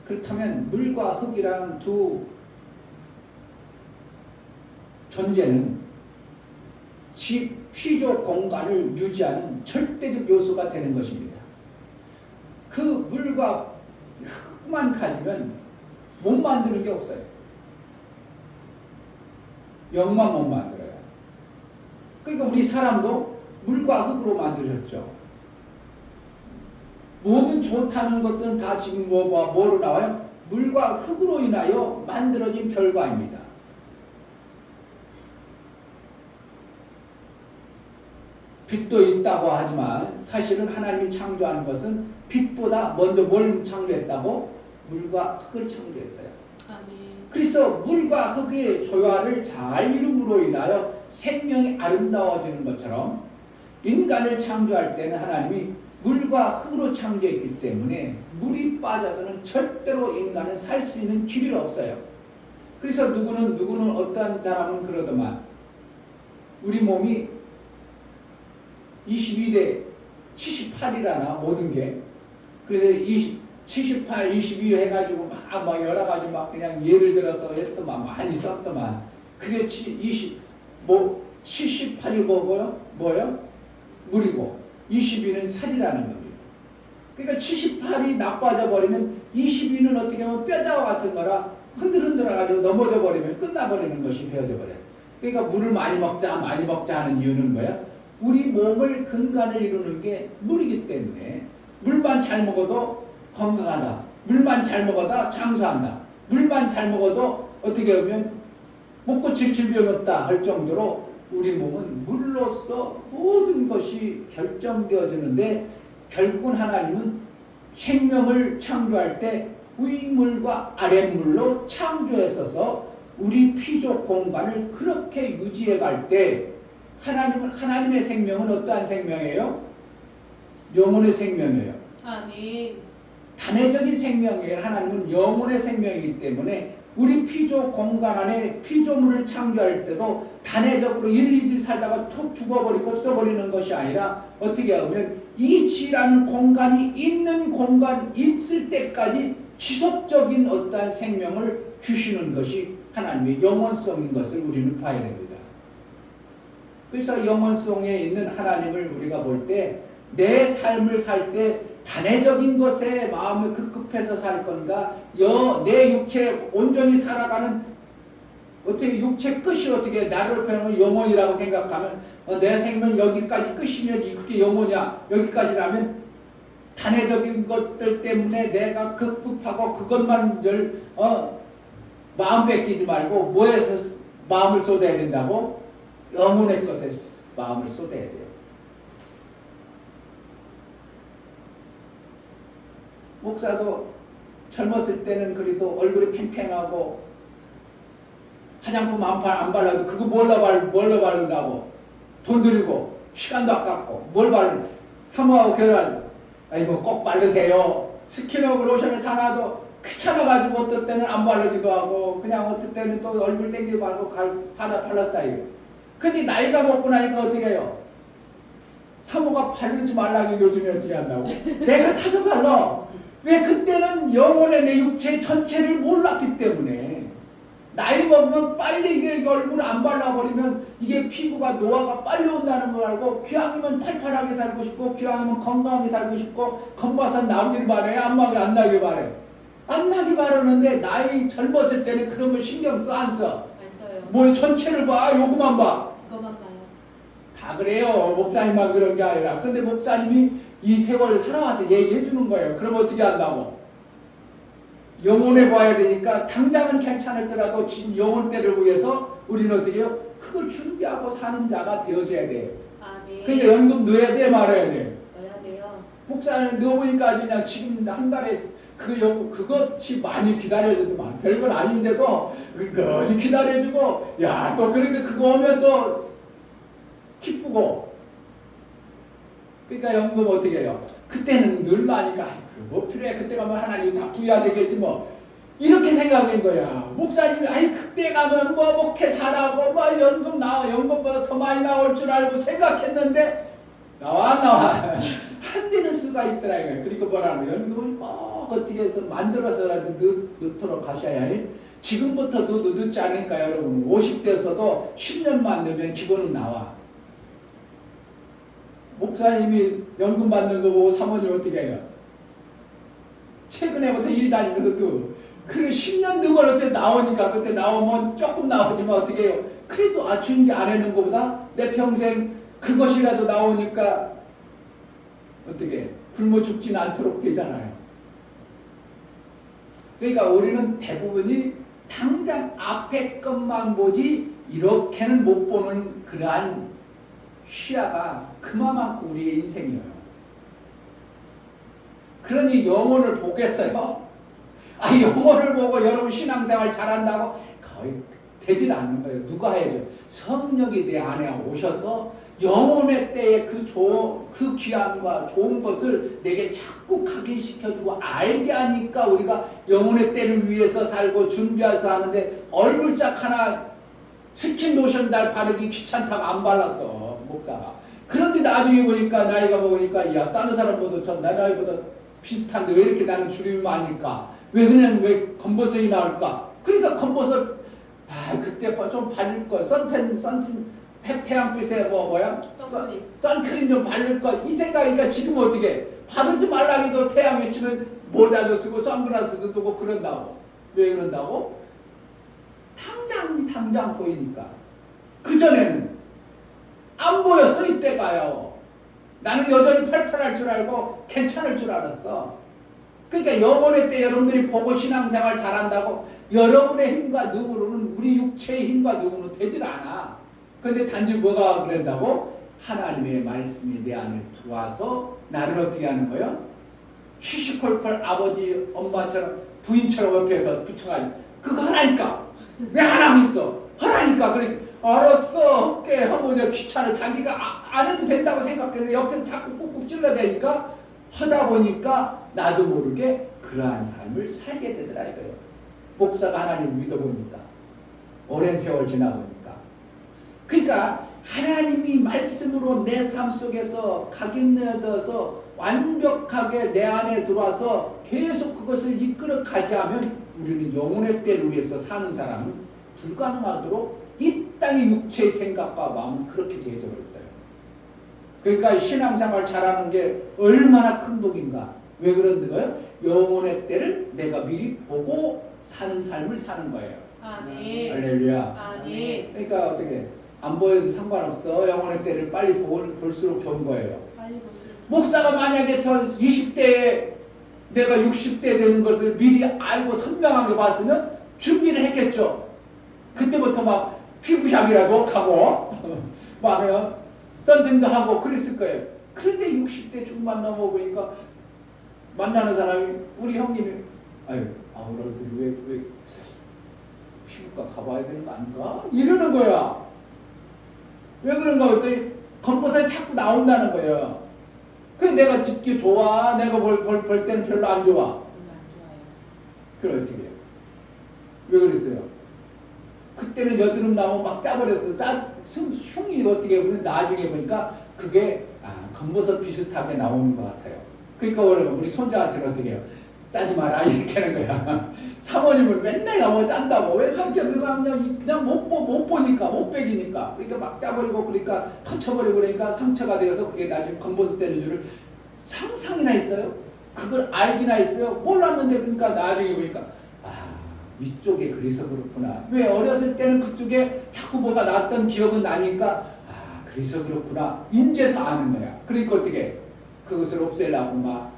그렇다면 물과 흙이라는 두 존재는 피조 공간을 유지하는 절대적 요소가 되는 것입니다. 그 물과 흙만 가지면 못 만드는 게 없어요. 영만 못 만들어요. 그러니까 우리 사람도 물과 흙으로 만드셨죠. 모든 좋다는 것들은 다 지금 뭐로 나와요? 물과 흙으로 인하여 만들어진 결과입니다. 빛도 있다고 하지만 사실은 하나님이 창조하는 것은 빛보다 먼저 뭘 창조했다고? 물과 흙을 창조했어요. 아멘. 그래서 물과 흙의 조화를 잘 이룸으로 인하여 생명이 아름다워지는 것처럼 인간을 창조할 때는 하나님이 물과 흙으로 창조했기 때문에 물이 빠져서는 절대로 인간은 살 수 있는 길이 없어요. 그래서 누구는 어떠한 사람은 그러더만 우리 몸이 22대 78이라나 모든 게 그래서 78, 22 해가지고 막 여러 가지 막 그냥 예를 들어서 했더만 많이 썼더만 그게 78이 뭐요? 물이고 22는 살이라는 겁니다. 그러니까 78이 나빠져 버리면 22는 어떻게 하면 뼈다와 같은 거라 흔들흔들어가지고 넘어져 버리면 끝나버리는 것이 되어져 버려요. 그러니까 물을 많이 먹자 하는 이유는 뭐야? 우리 몸을 근간을 이루는 게 물이기 때문에 물만 잘 먹어도 건강하다. 물만 잘 먹어도 장수한다. 물만 잘 먹어도 어떻게 보면 먹고 칠 질병이 없다 할 정도로 우리 몸은 물로서 모든 것이 결정되어지는데 결국은 하나님은 생명을 창조할 때 위물과 아랫물로 창조했어서 우리 피조 공간을 그렇게 유지해 갈 때 하나님의 생명은 어떠한 생명이에요? 영혼의 생명이에요. 아멘. 단회적인 생명이에요. 하나님은 영혼의 생명이기 때문에 우리 피조 공간 안에 피조물을 창조할 때도 단회적으로 1, 2주 살다가 툭 죽어버리고 없어버리는 것이 아니라 어떻게 하면 이 지라는 공간이 있는 공간 있을 때까지 지속적인 어떠한 생명을 주시는 것이 하나님의 영원성인 것을 우리는 봐야 됩니다. 그래서 영원성에 있는 하나님을 우리가 볼 때 내 삶을 살 때 단회적인 것에 마음을 급급해서 살 건가? 내 육체 온전히 살아가는 어떻게 육체 끝이 어떻게 나를 표현하면 영혼이라고 생각하면 내 생명 여기까지 끝이면 그게 영혼이야. 여기까지라면 단회적인 것들 때문에 내가 급급하고 그것만 마음 뺏기지 말고 뭐에서 마음을 쏟아야 된다고? 영혼의 것에 마음을 쏟아야 돼요. 목사도 젊었을 때는 그래도 얼굴이 팽팽하고 화장품 안 발라도 그거 뭘로 바른다고 돈 들이고 시간도 아깝고 뭘 바르는 사모하고 결혼 아이고 꼭 바르세요. 스킨하고 로션을 사놔도 귀찮아가지고 어떨 때는 안 바르기도 하고 그냥 어떨 때는 또 얼굴 땡기고 바르고 하다 발랐다 이거. 근데 나이가 먹고 나니까 어떻게 해요? 사모가 바르지 말라고 요즘에 어떻게 한다고? 내가 찾아 발라. 왜 그때는 영혼의 내 육체 전체를 몰랐기 때문에 나이 먹으면 빨리 이게 얼굴 안 발라버리면 이게 피부가 노화가 빨리 온다는 걸 알고 귀향이면 팔팔하게 살고 싶고 귀향이면 건강하게 살고 싶고 검바산 나오길 바래 안 나길 바래 안 나길 바라는데 나이 젊었을 때는 그런 거 신경 써 안 써? 안 써요. 뭐 전체를 봐 요거만 봐 그것만 봐요. 다 그래요. 목사님만 그런 게 아니라 근데 목사님이 이 세월을 살아와서 얘기해 주는 거예요. 그럼 어떻게 한다고? 영혼에 봐야 되니까 당장은 괜찮을지라도 지금 영혼 때를 위해서 우리는 어떻게 해요? 그걸 준비하고 사는 자가 되어져야 돼요. 아멘. 그러니까 연금 넣어야 돼 말아야 돼. 넣어야 돼요. 목사님 넣어보니까 아주 그냥 지금 한 달에 그것이 많이 기다려줘도 별건 아닌데도 그거지 기다려주고 야 또 그러니까 그거 오면 또 기쁘고 그러니까 연금 어떻게 해요? 그때는 늘 나니까 뭐 필요해 그때 가면 하나님 다 부여야 되겠지 뭐 이렇게 생각한 거야. 목사님이 아이 그때 가면 뭐 목회 잘하고 뭐 연금 나와 연금보다 더 많이 나올 줄 알고 생각했는데 나와 안 되는 수가 있더라 이거야. 그러니까 뭐라는 거야? 연금을 꼭 어떻게 해서 만들어서라도 넣도록 하셔야 해. 지금부터도 늦지 않을까 여러분. 50대에서도 10년만 넣으면 기본은 나와. 목사님이 연금 받는 거 보고 사모님 어떻게 해요? 최근에부터 일 다니면서도 그래 10년 넣으면 어째 나오니까 그때 나오면 조금 나오지만 어떻게 해요? 그래도 주인이 안 해놓은 것보다 내 평생 그것이라도 나오니까 어떻게 굶어 죽지는 않도록 되잖아요. 그러니까 우리는 대부분이 당장 앞에 것만 보지 이렇게는 못 보는 그러한 시야가 그만큼 우리의 인생이에요. 그러니 영혼을 보겠어요? 영혼을 보고 여러분 신앙생활 잘한다고 거의 되질 않는 거예요. 누가 해야죠? 성령이 내 안에 오셔서 영혼의 때에 그 귀함과 좋은 것을 내게 자꾸 각인시켜주고 알게 하니까 우리가 영혼의 때를 위해서 살고 준비해서 하는데 얼굴짝 하나 스킨 로션 날 바르기 귀찮다고 안 발랐어 목사가. 그런데 나중에 보니까 나이가 먹으니까 야 다른 사람보다 전 내 나이보다 비슷한데 왜 이렇게 나는 주름이 많을까? 왜 그냥 왜 검버섯이 나올까? 그러니까 검버섯 그때 좀 바를 거 선텐 태양빛에 뭐야? 선크림 좀 바를 거 이 생각이니까 지금 어떻게 바르지 말라기도 태양 비치면 모자도 쓰고 선글라스도 쓰고 그런다고. 왜 그런다고? 당장 보이니까. 그전에는 안 보였어 이때가요. 나는 여전히 팔팔할 줄 알고 괜찮을 줄 알았어. 그러니까 영혼의 때 여러분들이 보고 신앙생활 잘한다고 여러분의 힘과 능으로는 우리 육체의 힘과 능으로는 되질 않아. 그런데 단지 뭐가 그런다고? 하나님의 말씀이 내 안에 들어와서 나를 어떻게 하는 거예요? 시시콜콜 아버지 엄마처럼 부인처럼 옆에서 붙여가지고 그거 하라니까 왜 안 하고 있어? 하라니까. 그래 알았어 할게 하고 이제 귀찮아 자기가 안 해도 된다고 생각했는데 옆에서 자꾸 꾹꾹 찔러대니까 하다 보니까 나도 모르게 그러한 삶을 살게 되더라 이거예요. 목사가 하나님을 믿어보니까 오랜 세월 지나보니까 그러니까 하나님이 말씀으로 내 삶 속에서 각인되어서 완벽하게 내 안에 들어와서 계속 그것을 이끌어 가지 하면 우리는 영혼의 때를 위해서 사는 사람은 불가능하도록 이 땅의 육체의 생각과 마음은 그렇게 되어져 버렸어요. 그러니까 신앙생활 잘하는 게 얼마나 큰 복인가. 왜 그런 거예요? 영혼의 때를 내가 미리 보고 사는 삶을 사는 거예요. 아멘. 할렐루야. 아멘. 그러니까 어떻게 안 보여도 상관없어. 영혼의 때를 빨리 볼수록 좋은 거예요. 빨리 볼수록. 목사가 만약에 저 20대에 내가 60대 되는 것을 미리 알고 선명하게 봤으면 준비를 했겠죠. 그때부터 막 피부샵이라도 가고 막 썬팅도 하고 그랬을 거예요. 그런데 60대 중반 넘어보니까 만나는 사람이 우리 형님이 오늘 얼굴이 왜 피부과 가봐야 되는 거 아닌가? 이러는 거야. 왜 그런가 했더니 겉모습이 자꾸 나온다는 거예요. 그래 내가 듣기 좋아. 내가 볼 때는 별로 안 좋아. 그래 어떻게 해요? 왜 그랬어요? 그때는 여드름 나면 막 짜버렸어. 흉이 어떻게 보면 나중에 보니까 그게 겉모습 비슷하게 나오는 것 같아요. 그러니까 우리 손자한테는 어떻게 해요? 짜지 마라 이렇게 하는 거야. 사모님을 맨날 너무 짠다고. 왜 성격을 그냥 못 보니까 못 빼기니까. 그러니까 막 짜버리고 그러니까 터쳐버리고 그러니까 상처가 되어서 그게 나중에 검버섯 되는 줄을 상상이나 했어요. 그걸 알기나 했어요. 몰랐는데 그러니까 나중에 보니까 이쪽에 그래서 그렇구나. 왜 어렸을 때는 그쪽에 자꾸 뭐가 났던 기억은 나니까 그래서 그렇구나. 인제서 아는 거야. 그러니까 어떻게 그것을 없애려고 막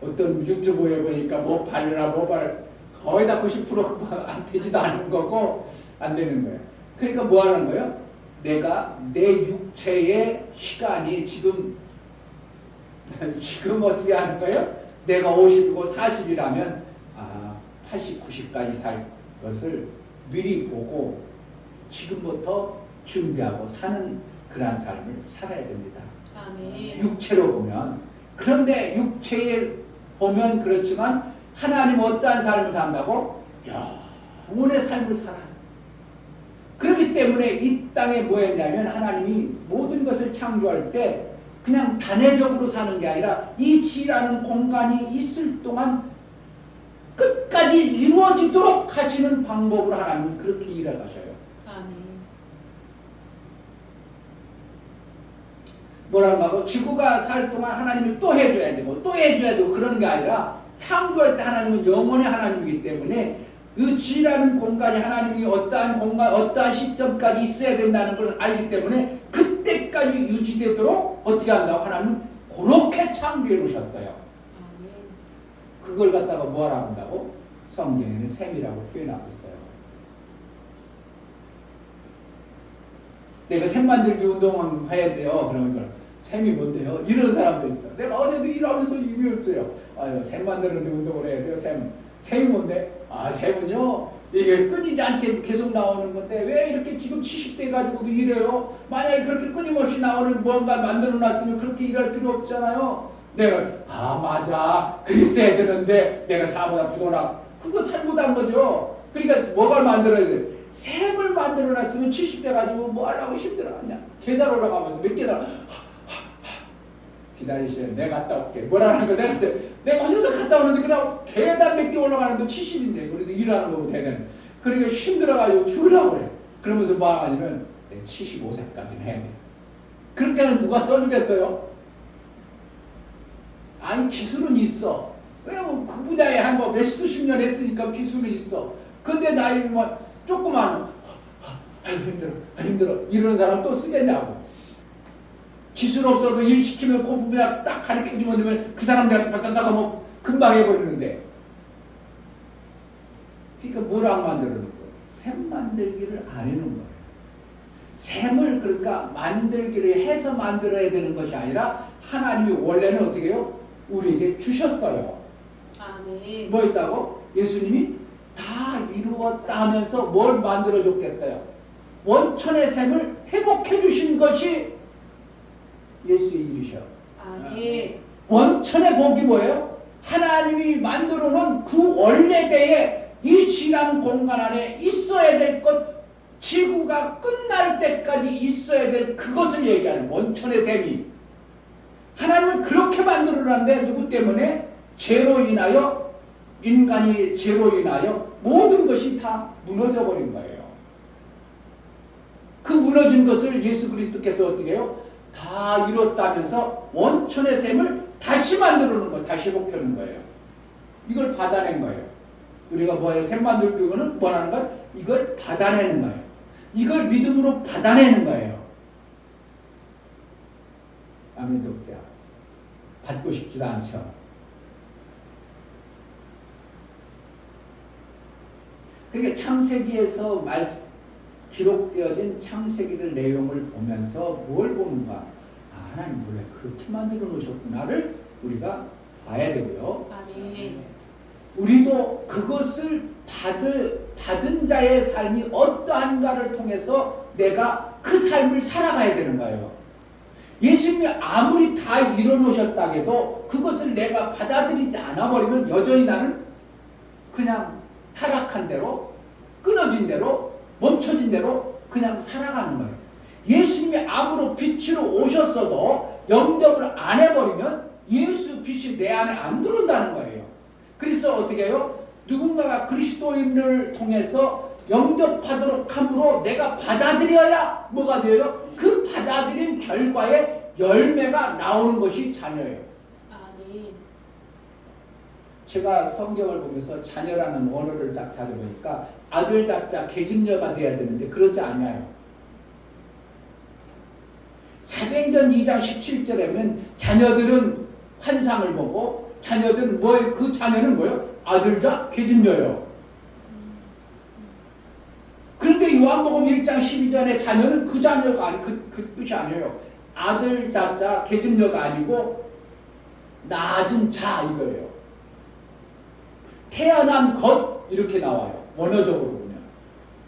어떤 유튜브에 보니까 뭐 발이라 뭐 발 거의 다 90%가 안 되지도 않는 거고 안 되는 거예요. 그러니까 뭐 하는 거예요? 내가 내 육체의 시간이 지금 어떻게 하는 거예요? 내가 50이고 40이라면 80, 90까지 살 것을 미리 보고 지금부터 준비하고 사는 그러한 삶을 살아야 됩니다. 아멘. 육체로 보면. 그런데 육체에 보면 그렇지만 하나님 어떠한 삶을 산다고? 영혼의 삶을 살아. 그렇기 때문에 이 땅에 뭐였냐면 하나님이 모든 것을 창조할 때 그냥 단회적으로 사는 게 아니라 이 지라는 공간이 있을 동안 끝까지 이루어지도록 하시는 방법으로 하나님은 그렇게 일하셔요. 아멘. 뭐라고 하고 지구가 살 동안 하나님이 또 해줘야 되고 또 해줘야 되고 그런 게 아니라 창조할 때 하나님은 영원의 하나님이기 때문에 그 지라는 공간이 하나님이 어떠한 공간 어떠한 시점까지 있어야 된다는 걸 알기 때문에 그때까지 유지되도록 어떻게 한다고 하나님은 그렇게 창조해 놓으셨어요. 아멘. 그걸 갖다가 뭐라고 한다고? 성경에는 셈이라고 표현하고 있어요. 내가 셈 만들기 운동을 해야 돼요. 그러면 셈이 뭔데요? 이런 사람도 있어. 내가 어제도 일하면서 이게 없어요. 셈 만드는데 운동을 해야 돼요. 셈이 뭔데? 셈은요 이게 끊이지 않게 계속 나오는 건데 왜 이렇게 지금 70대 가지고도 이래요? 만약에 그렇게 끊임없이 나오는 뭔가 만들어 놨으면 그렇게 일할 필요 없잖아요. 내가 맞아 그랬어야 되는데 내가 4보다 부도나 그거 잘못한 거죠. 그러니까 뭐가 만들어야 돼? 셈을 만들어 놨으면 70대 가지고 뭐 하려고 힘들어하냐? 계단 올라가면서 몇 계단 기다리시래. 내가 갔다 올게. 뭐라는 거 내가 어디서 갔다 오는데 그냥 계단 몇 개 올라가는데 70인데 그래도 일하는 거고 대단해. 그러니까 힘들어가지고 죽으려고 그래. 그러면서 뭐 하냐면 75세까지는 해야 돼. 그렇게는 누가 써주겠어요? 아니 기술은 있어. 왜냐면 그 분야에 한 뭐 몇수십 년 했으니까 기술은 있어. 근데 나이 뭐 조그만 힘들어 이러는 사람 또 쓰겠냐고. 기술 없어도 일 시키면 그 분야 딱 가르쳐주면 되면 그 사람들 갖다가 뭐 금방 해버리는데. 그러니까 뭐랑 만드는 거예요? 셈 만들기를 안 해놓은 거예요. 셈을 그러니까 만들기를 해서 만들어야 되는 것이 아니라 하나님이 원래는 어떻게 해요? 우리에게 주셨어요. 아멘. 뭐 있다고? 예수님이 다 이루었다 하면서 뭘 만들어 줬겠어요? 원천의 셈을 회복해 주신 것이 예수의 일이셔. 아멘. 원천의 복이 뭐예요? 하나님이 만들어 놓은 그 원래대에 이 지라는 공간 안에 있어야 될 것, 지구가 끝날 때까지 있어야 될 그것을 얘기하는 원천의 셈이. 하나님은 그렇게 만들어 놨는데 누구 때문에? 죄로 인하여, 인간이 죄로 인하여 모든 것이 다 무너져 버린 거예요. 그 무너진 것을 예수 그리스도께서 어떻게 해요? 다 이뤘다면서 원천의 셈을 다시 만들어 놓은 거예요. 다시 회복해 놓은 거예요. 이걸 받아낸 거예요. 우리가 뭐예요? 셈 만들기 거는 뭐라는 거예요? 이걸 받아내는 거예요. 이걸 믿음으로 받아내는 거예요. 아멘 독자. 받고 싶지도 않죠. 그러니까 창세기에서 기록되어진 창세기들 내용을 보면서 뭘 보는가? 하나님 원래 그렇게 만들어 놓으셨구나를 우리가 봐야 되고요. 아멘. 우리도 그것을 받은 자의 삶이 어떠한가를 통해서 내가 그 삶을 살아가야 되는 거예요. 예수님이 아무리 다 이뤄놓으셨다 해도 그것을 내가 받아들이지 않아버리면 여전히 나는 그냥 타락한 대로, 끊어진 대로, 멈춰진 대로 그냥 살아가는 거예요. 예수님이 암으로 빛으로 오셨어도 영접을 안 해버리면 예수 빛이 내 안에 안 들어온다는 거예요. 그래서 어떻게 해요? 누군가가 그리스도인을 통해서 영접하도록 함으로 내가 받아들여야 뭐가 돼요? 그 받아들인 결과에 열매가 나오는 것이 자녀예요. 아멘. 제가 성경을 보면서 자녀라는 언어를 딱 찾아보니까 아들 자자 계집녀가 돼야 되는데 그러지 않아요. 사도행전 2장 17절에 보면 자녀들은 환상을 보고 자녀들은 뭐예요? 그 자녀는 뭐예요? 아들자 계집녀예요. 그런데 요한복음 1장 12절의 자녀는 그 자녀가 아니 그 뜻이 아니에요. 아들 자자 계집녀가 아니고 낳은 자 이거예요. 태어난 것 이렇게 나와요. 원어적으로 보면.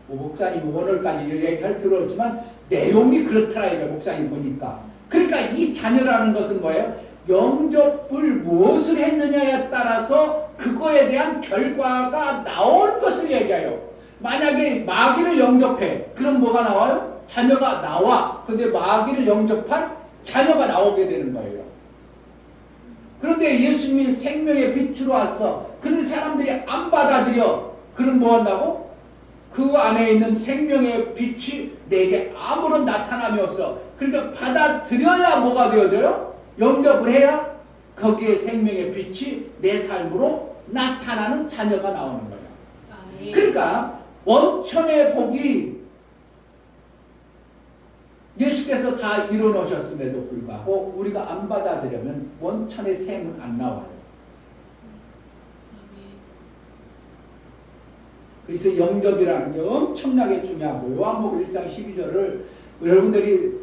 뭐 목사님 원어까지 얘기할 필요 없지만 내용이 그렇더라 이거 목사님 보니까. 그러니까 이 자녀라는 것은 뭐예요? 영접을 무엇을 했느냐에 따라서 그거에 대한 결과가 나온 것을 얘기해요. 만약에 마귀를 영접해. 그럼 뭐가 나와요? 자녀가 나와. 근데 마귀를 영접한 자녀가 나오게 되는 거예요. 그런데 예수님이 생명의 빛으로 왔어. 그런데 사람들이 안 받아들여. 그럼 뭐 한다고? 그 안에 있는 생명의 빛이 내게 아무런 나타남이 없어. 그러니까 받아들여야 뭐가 되어져요? 영접을 해야 거기에 생명의 빛이 내 삶으로 나타나는 자녀가 나오는 거예요. 아멘. 그러니까 원천의 복이 예수께서 다 이뤄놓으셨음에도 불구하고 우리가 안 받아들이면 원천의 셈은 안 나와요. 아멘. 그래서 영접이라는 게 엄청나게 중요하고 요한복음 1장 12절을 여러분들이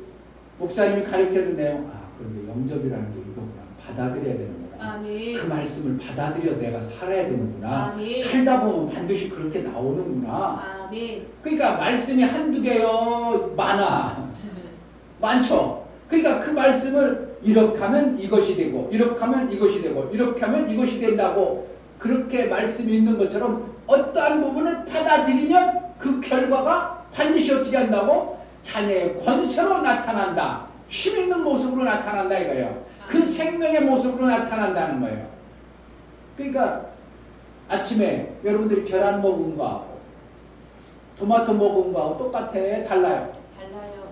목사님이 가르쳐준 내용 그런데 영접이라는 게 이거구나. 받아들여야 되는구나. 아멘. 그 말씀을 받아들여 내가 살아야 되는구나. 아멘. 살다 보면 반드시 그렇게 나오는구나. 아멘. 그러니까 말씀이 한두 개요 많아. 많죠. 그러니까 그 말씀을 이렇게 하면 이것이 되고 이렇게 하면 이것이 되고 이렇게 하면 이것이 된다고 그렇게 말씀이 있는 것처럼 어떠한 부분을 받아들이면 그 결과가 반드시 어떻게 한다고? 자녀의 권세로 나타난다. 힘 있는 모습으로 나타난다 이거예요. 그 생명의 모습으로 나타난다는 거예요. 그러니까 아침에 여러분들이 계란 먹은 거하고 토마토 먹은 거하고 똑같아? 달라요? 달라요.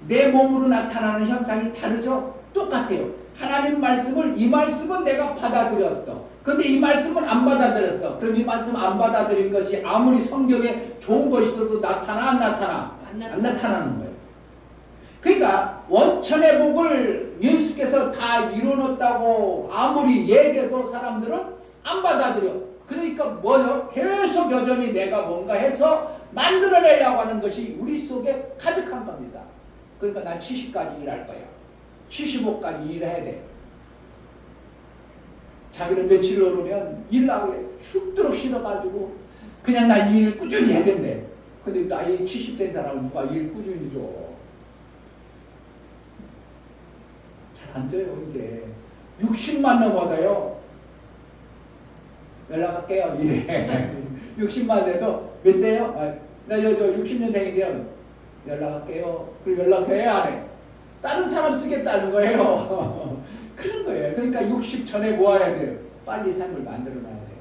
내 몸으로 나타나는 현상이 다르죠? 똑같아요. 하나님 말씀을 이 말씀은 내가 받아들였어. 근데 이 말씀은 안 받아들였어. 그럼 이 말씀 안 받아들인 것이 아무리 성경에 좋은 것이 있어도 나타나 안 나타나? 안 나타나는 거예요. 그러니까 원천의 복을 예수께서 다 이뤄놓았다고 아무리 얘기해도 사람들은 안 받아들여. 그러니까 뭐요? 계속 여전히 내가 뭔가 해서 만들어내려고 하는 것이 우리 속에 가득한 겁니다. 그러니까 난 70까지 일할 거야. 75까지 일해야 돼. 자기는 며칠 오르면 일하게 죽도록 싫어가지고 그냥 나 이 일 꾸준히 해야 된대. 근데 나이 70 된 사람은 누가 일 꾸준히 줘? 잘 안 돼요 이제. 60만 넘어가요. 연락할게요 이래. 60만 돼도 몇 세요? 나 60년생인데요. 연락할게요. 그리고 연락해 안 해? 다른 사람 쓰겠다는 거예요. 그런 거예요. 그러니까 60 전에 뭐 해야 돼요? 빨리 삶을 만들어놔야 돼요.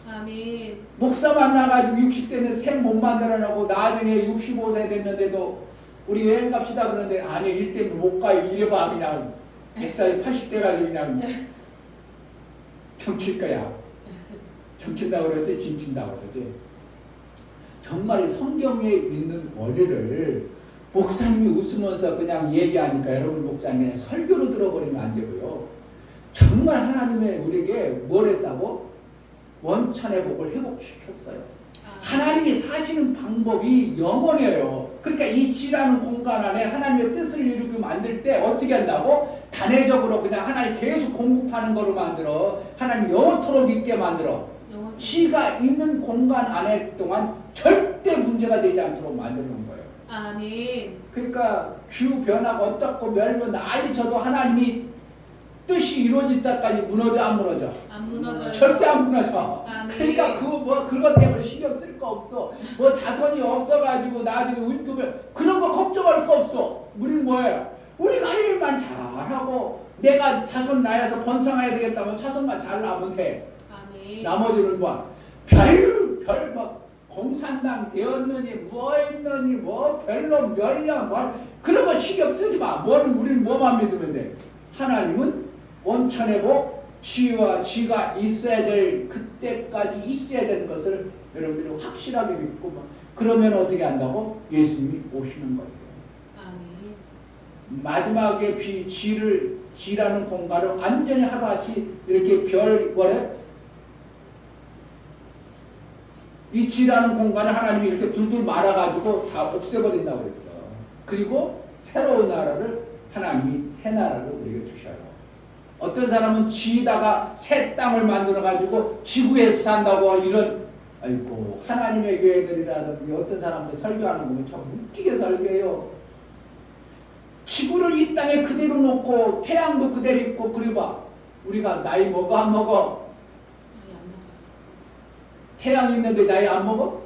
아멘. 목사 만나가지고 60대는 생 못 만들어놓고 나중에 65세 됐는데도 우리 여행 갑시다 그러는데 아니 일 때문에 못 가요. 이래봐 그냥 목사님 80대 가지고 그냥 정칠 거야. 정친다고 그러지 짐친다고 그러지. 정말 성경에 있는 원리를 목사님이 웃으면서 그냥 얘기하니까 여러분 목사님 그냥 설교로 들어버리면 안 되고요. 정말 하나님의 우리에게 뭘 했다고? 원천의 복을 회복시켰어요. 하나님이 사시는 방법이 영원해요. 그러니까 이 지라는 공간 안에 하나님의 뜻을 이루고 만들 때 어떻게 한다고? 단회적으로 그냥 하나님 계속 공급하는 거로 만들어. 하나님 영원토록 있게 만들어. 지가 있는 공간 안에 동안 절대 문제가 되지 않도록 만드는 거예요. 아멘. 그러니까 규 변화가 어떻고 멸면 난리 쳐도 하나님이 뜻이 이루어질 때까지 무너져 안 무너져? 안 무너져요. 절대 안 무너져. 아멘. 그러니까 그것 때문에 신경 쓸 거 없어. 뭐 자손이 없어가지고 나중에 운동을 그런 거 걱정할 거 없어. 우리는 뭐예요? 우리가 할 일만 잘하고 내가 자손 낳아서 번성해야 되겠다면 자손만 잘 낳으면 돼. 아멘. 나머지는 막 공산당 되었느니 뭐 있느니 뭐 별로 멸량 뭐 그런 거 신경 쓰지 마. 우리는 뭐만 믿으면 돼. 하나님은 원천의 복, 지가 있어야 될 그때까지 있어야 되는 것을 여러분들이 확실하게 믿고 그러면 어떻게 한다고? 예수님이 오시는 거예요. 아멘. 마지막에 지를 지라는 공간을 완전히 하루아치 이렇게 별거래 이 지라는 공간을 하나님이 이렇게 둘둘 말아가지고 다 없애버린다고 그랬어. 그리고 새로운 나라를 하나님이 새 나라를 우리에게 주셔요. 어떤 사람은 지다가 새 땅을 만들어가지고 지구에서 산다고 이런 아이고 하나님의 교회들이라든지 어떤 사람들 설교하는 거 보면 참 웃기게 설교해요. 지구를 이 땅에 그대로 놓고 태양도 그대로 있고 그리고 봐 우리가 나이 먹어 안 먹어? 나이 안 먹어요. 태양이 있는데 나이 안 먹어?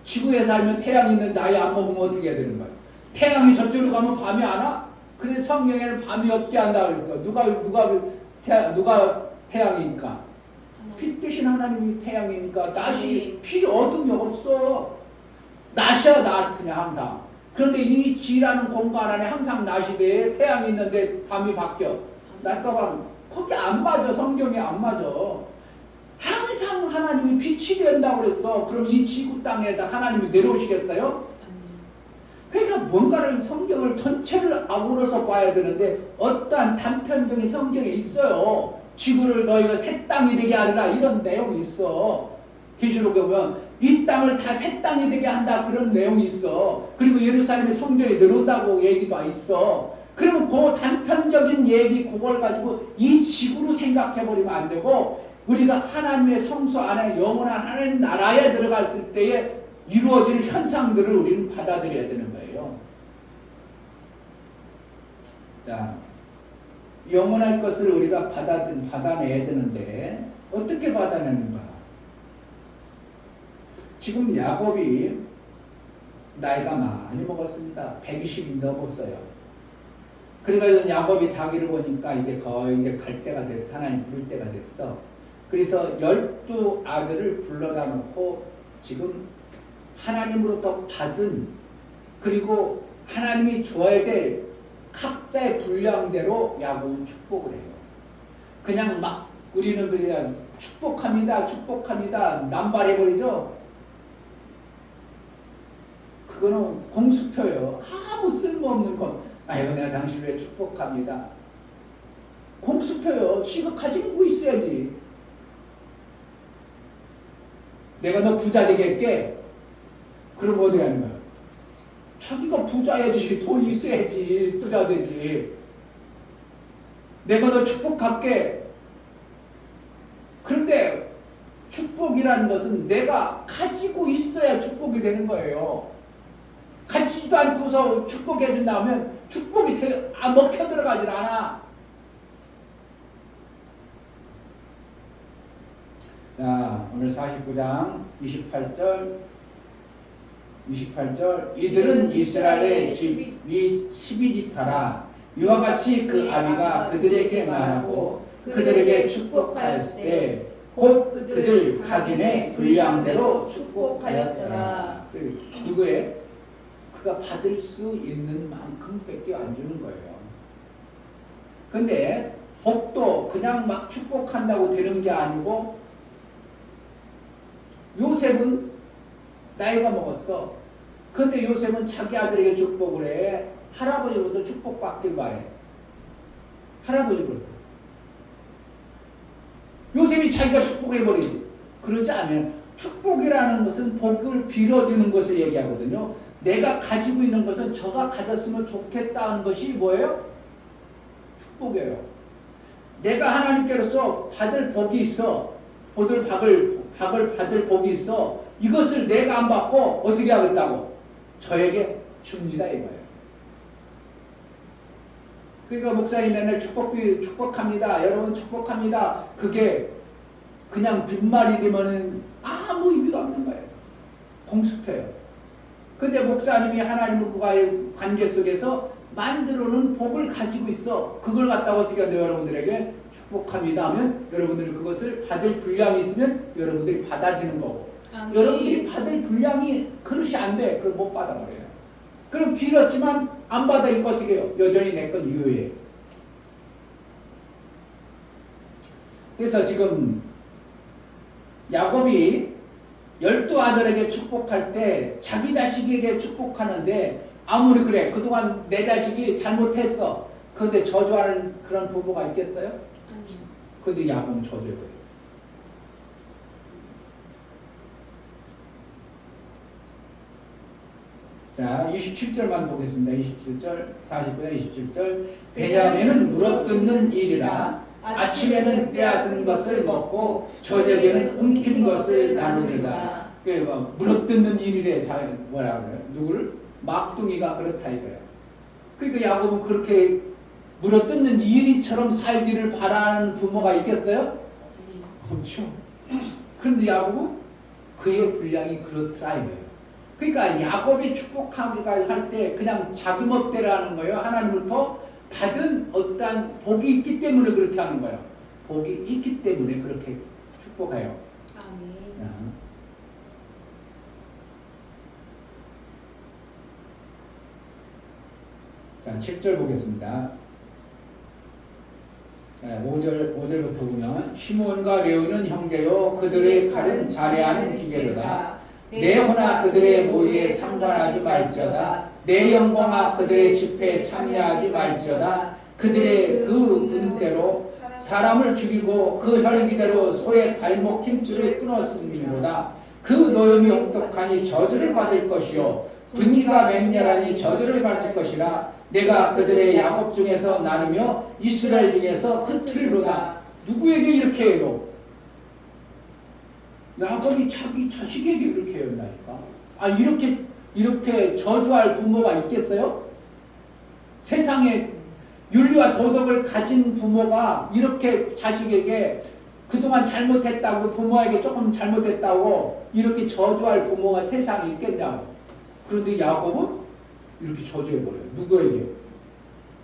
지구에 살면 태양이 있는데 나이 안 먹으면 어떻게 해야 되는 거야? 태양이 저쪽으로 가면 밤이 안 와? 그래서 성경에는 밤이 없게 한다 그랬어. 누가 태양이니까? 빛 대신 하나님이 태양이니까 낮이 필요 어둠이 없어. 낮이야 낮 그냥 항상. 그런데 이 지라는 공간 안에 항상 낮이 돼. 태양이 있는데 밤이 바뀌어. 낮과 밤 거기 안 맞아. 성경에 안 맞아. 항상 하나님이 빛이 된다고 그랬어. 그럼 이 지구 땅에다 하나님이 내려오시겠어요? 그러니까 뭔가를 성경을 전체를 아우러서 봐야 되는데 어떠한 단편적인 성경에 있어요. 지구를 너희가 새 땅이 되게 하리라 이런 내용이 있어. 계시록에 보면 이 땅을 다 새 땅이 되게 한다 그런 내용이 있어. 그리고 예루살렘에 성전이 내려온다고 얘기가 있어. 그러면 그 단편적인 얘기 그걸 가지고 이 지구로 생각해버리면 안 되고 우리가 하나님의 성소 안에 영원한 하나님 나라에 들어갔을 때에 이루어질 현상들을 우리는 받아들여야 되는 거예요. 자, 영원할 것을 우리가 받아내야 되는데 어떻게 받아내는가? 지금 야곱이 나이가 많이 먹었습니다. 120이 넘었어요. 그러니까 야곱이 자기를 보니까 이제 거의 이제 갈 때가 됐어. 하나님 부를 때가 됐어. 그래서 12아들을 불러다 놓고 지금 하나님으로부터 받은 그리고 하나님이 줘야 될 각자의 분량대로 야곱은 축복을 해요. 그냥 막 우리는 그냥 축복합니다. 남발해버리죠. 그거는 공수표예요. 아무 쓸모없는 것. 아이고 내가 당신을 왜 축복합니다. 공수표요. 지가 가지고 있어야지. 내가 너 부자 되게 할게. 그럼 어디 가는 거야? 자기가 부자야지. 돈 있어야지. 부자 되지. 내가 너 축복할게. 그런데 축복이라는 것은 내가 가지고 있어야 축복이 되는 거예요. 가지지도 않고서 축복해 준다 하면 축복이 먹혀 들어가질 않아. 자, 오늘 49장 28절 이들은 이스라엘의 위 12지파라 이와 같이 그 아비가 그들에게 말하고 그들에게 축복하였을 때 곧 그들 각인의 분량대로 축복하였더라. 누구의? 그가 받을 수 있는 만큼밖에 안 주는 거예요. 근데 복도 그냥 막 축복한다고 되는 게 아니고 요셉은 나이가 먹었어. 근데 요셉은 자기 아들에게 축복을 해. 할아버지로도 축복받길 바래. 할아버지로도. 요셉이 자기가 축복해버리지. 그러지 않아요. 축복이라는 것은 복을 빌어주는 것을 얘기하거든요. 내가 가지고 있는 것은 저가 가졌으면 좋겠다는 것이 뭐예요? 축복이에요. 내가 하나님께로서 받을 복이 있어. 박을 받을 복이 있어. 이것을 내가 안 받고 어떻게 하겠다고? 저에게 줍니다 이거예요. 그러니까 목사님 맨날 축복합니다. 여러분 축복합니다. 그게 그냥 빈말이 되면은 아무 의미가 없는 거예요. 공수표예요. 근데 목사님이 하나님과의 관계 속에서 만들어놓은 복을 가지고 있어. 그걸 갖다가 어떻게 한대요? 여러분들에게 축복합니다 하면 여러분들이 그것을 받을 분량이 있으면 여러분들이 받아지는 거고 아멘. 여러분들이 받을 분량이 그릇이 안 돼. 그럼 못 받아버려요. 그럼 빌었지만 안 받아 있고 어떻게 해요? 여전히 내 건 유효해. 그래서 지금 야곱이 12아들에게 축복할 때 자기 자식에게 축복하는데 아무리 그래 그동안 내 자식이 잘못했어. 그런데 저주하는 그런 부모가 있겠어요? 아니요. 그런데 야곱은 저주해버려요. 자, 27절만 보겠습니다. 27절, 49절, 27절. 베냐민은 물어뜯는 일이라 아침에는 빼앗은 것을 먹고 저녁에는 움킨 것을 나누리라. 그게 뭐 물어뜯는 일이래. 뭐라 그래요? 누구를? 막둥이가 그렇다 이거예요. 그러니까 야곱은 그렇게 물어뜯는 일이처럼 살기를 바라는 부모가 있겠어요? 아니요. 없죠. 그런데 야곱은 그의 분량이 그렇더라 이거예요. 그러니까 야곱이 축복하기가 할 때 그냥 자기 멋대로 하는 거예요. 하나님으로부터 받은 어떠한 복이 있기 때문에 그렇게 하는 거예요. 복이 있기 때문에 그렇게 축복해요. 아멘. 자, 7절 보겠습니다. 5절부터 보면 시몬과 레오는 형제요 그들의 칼은 자레하는 기계로다. 내 혼아 그들의 모의에 상관하지 말지어다. 내 영광아 그들의 집회에 참여하지 말지어다. 그들의 그 분대로 사람을 죽이고 그 혈기대로 소의 발목 힘줄을 끊었음이로다. 그 노염이 혹독하니 저주를 받을 것이요 분기가 맹렬하니 저주를 받을 것이라. 내가 그들의 야곱 중에서 나누며 이스라엘 중에서 흩트리로다. 누구에게 이렇게 해요? 야곱이 자기 자식에게 이렇게 한다니까. 아, 이렇게 저주할 부모가 있겠어요? 세상에 윤리와 도덕을 가진 부모가 이렇게 자식에게 그동안 잘못했다고, 부모에게 조금 잘못했다고 이렇게 저주할 부모가 세상에 있겠냐고. 그런데 야곱은 이렇게 저주해버려요. 누구에게?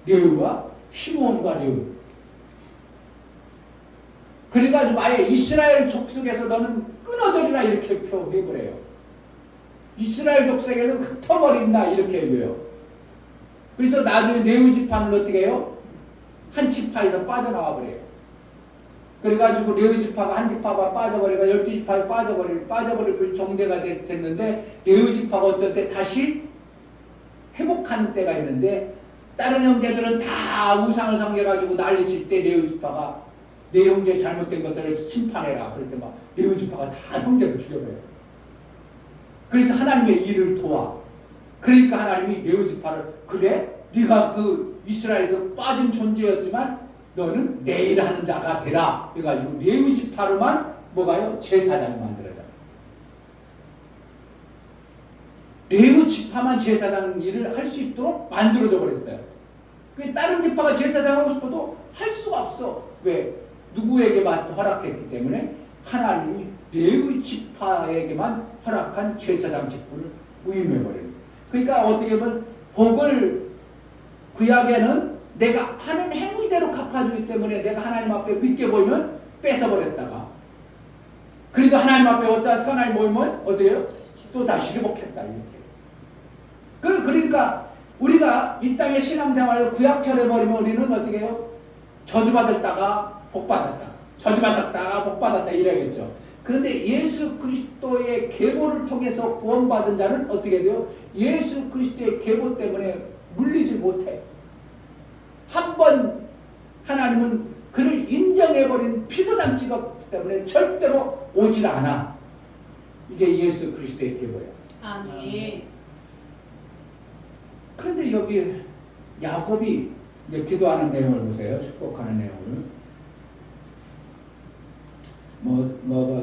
레위와 시몬과 레위. 그래가지고 아예 이스라엘 족속에서 너는 끊어져리라 이렇게 표해버려요. 이스라엘 족속에서 흩어버린다 이렇게 해요. 그래서 나중에 레위 지파는 어떻게 해요? 한 지파에서 빠져나와 버려요. 그래가지고 레위 지파가 한 지파가 빠져버리고 12지파에 빠져버릴 정대가 됐는데 레위 지파가 어떨 때 다시 회복하는 때가 있는데 다른 형제들은 다 우상을 섬겨가지고 난리칠 때 레위 지파가 내 형제 잘못된 것들을 심판해라. 그럴 때 막 레위 지파가 다 형제를 죽여버려요. 그래서 하나님의 일을 도와. 그러니까 하나님이 레위 지파를 그래? 네가 그 이스라엘에서 빠진 존재였지만 너는 내 일을 하는 자가 되라. 그래가지고 레위 지파로만 뭐가요? 제사장이 만들어져. 레위 지파만 제사장 일을 할 수 있도록 만들어져 버렸어요. 다른 지파가 제사장 하고 싶어도 할 수가 없어. 왜? 누구에게만 허락했기 때문에 하나님이 레위 지파에게만 허락한 제사장 직분을 위임해버려요. 그러니까 어떻게 보면 복을 구약에는 내가 하는 행위대로 갚아주기 때문에 내가 하나님 앞에 믿게 보이면 뺏어버렸다가 그래도 하나님 앞에 어디다 선할 모이면 어떻게 해요? 또 다시 회복했다 이렇게. 그러니까 우리가 이 땅의 신앙생활을 구약처럼 해버리면 우리는 어떻게 해요? 저주받았다가 복받았다. 저주받았다가 복받았다 이래야겠죠. 그런데 예수 그리스도의 계보를 통해서 구원받은 자는 어떻게 돼요? 예수 그리스도의 계보 때문에 물리지 못해. 한 번 하나님은 그를 인정해버린 피도장 찍었기 때문에 절대로 오질 않아. 이게 예수 그리스도의 계보야. 아멘. 그런데 여기 야곱이 이제 기도하는 내용을 보세요. 축복하는 내용을.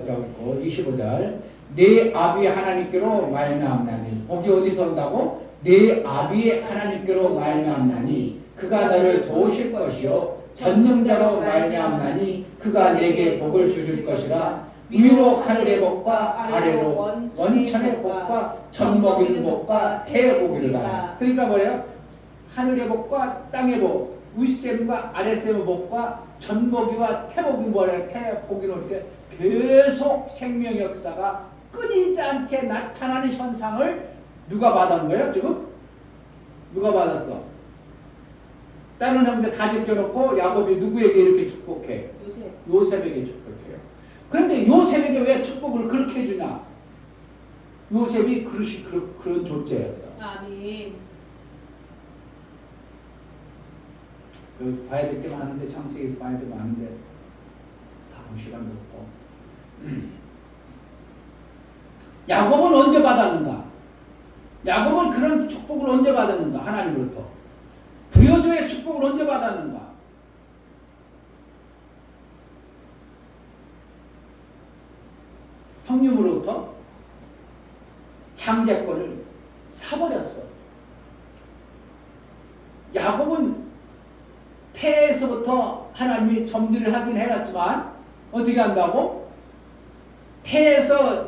저기 25절. 내 아비 하나님께로 말미암나니. 복이 어디서 온다고? 내 아비 하나님께로 말미암나니 그가 너를 도우실 것이요 전능자로 말미암나니 그가 내게 복을 주실 것이라. 위로 하늘의 복과 아래로 원천의 복과 젖 먹이는 복과 태의 복이로다. 그러니까 뭐예요? 하늘의 복과 땅의 복, 윗셈과 아랫셈의 복과 젖 먹이와 태복이 뭐예요? 태복이로 이렇게 계속 생명 역사가 끊이지 않게 나타나는 현상을 누가 받은 거예요? 지금? 누가 받았어? 다른 형제 다 제껴놓고 야곱이 누구에게 이렇게 축복해? 요셉에게 축복해요. 그런데 요셉에게 왜 축복을 그렇게 해주냐? 요셉이 그런 존재였어. 아멘. 여기서 봐야 될 게 많은데, 창세기에서 봐야 될 게 많은데 다 볼 시간도 없고. 야곱은 언제 받았는가? 야곱은 그런 축복을 언제 받았는가? 하나님으로부터. 부여조의 축복을 언제 받았는가? 형님으로부터 장대권을 사버렸어. 야곱은 태에서부터 하나님이 점지를 하긴 해놨지만 어떻게 한다고? 태에서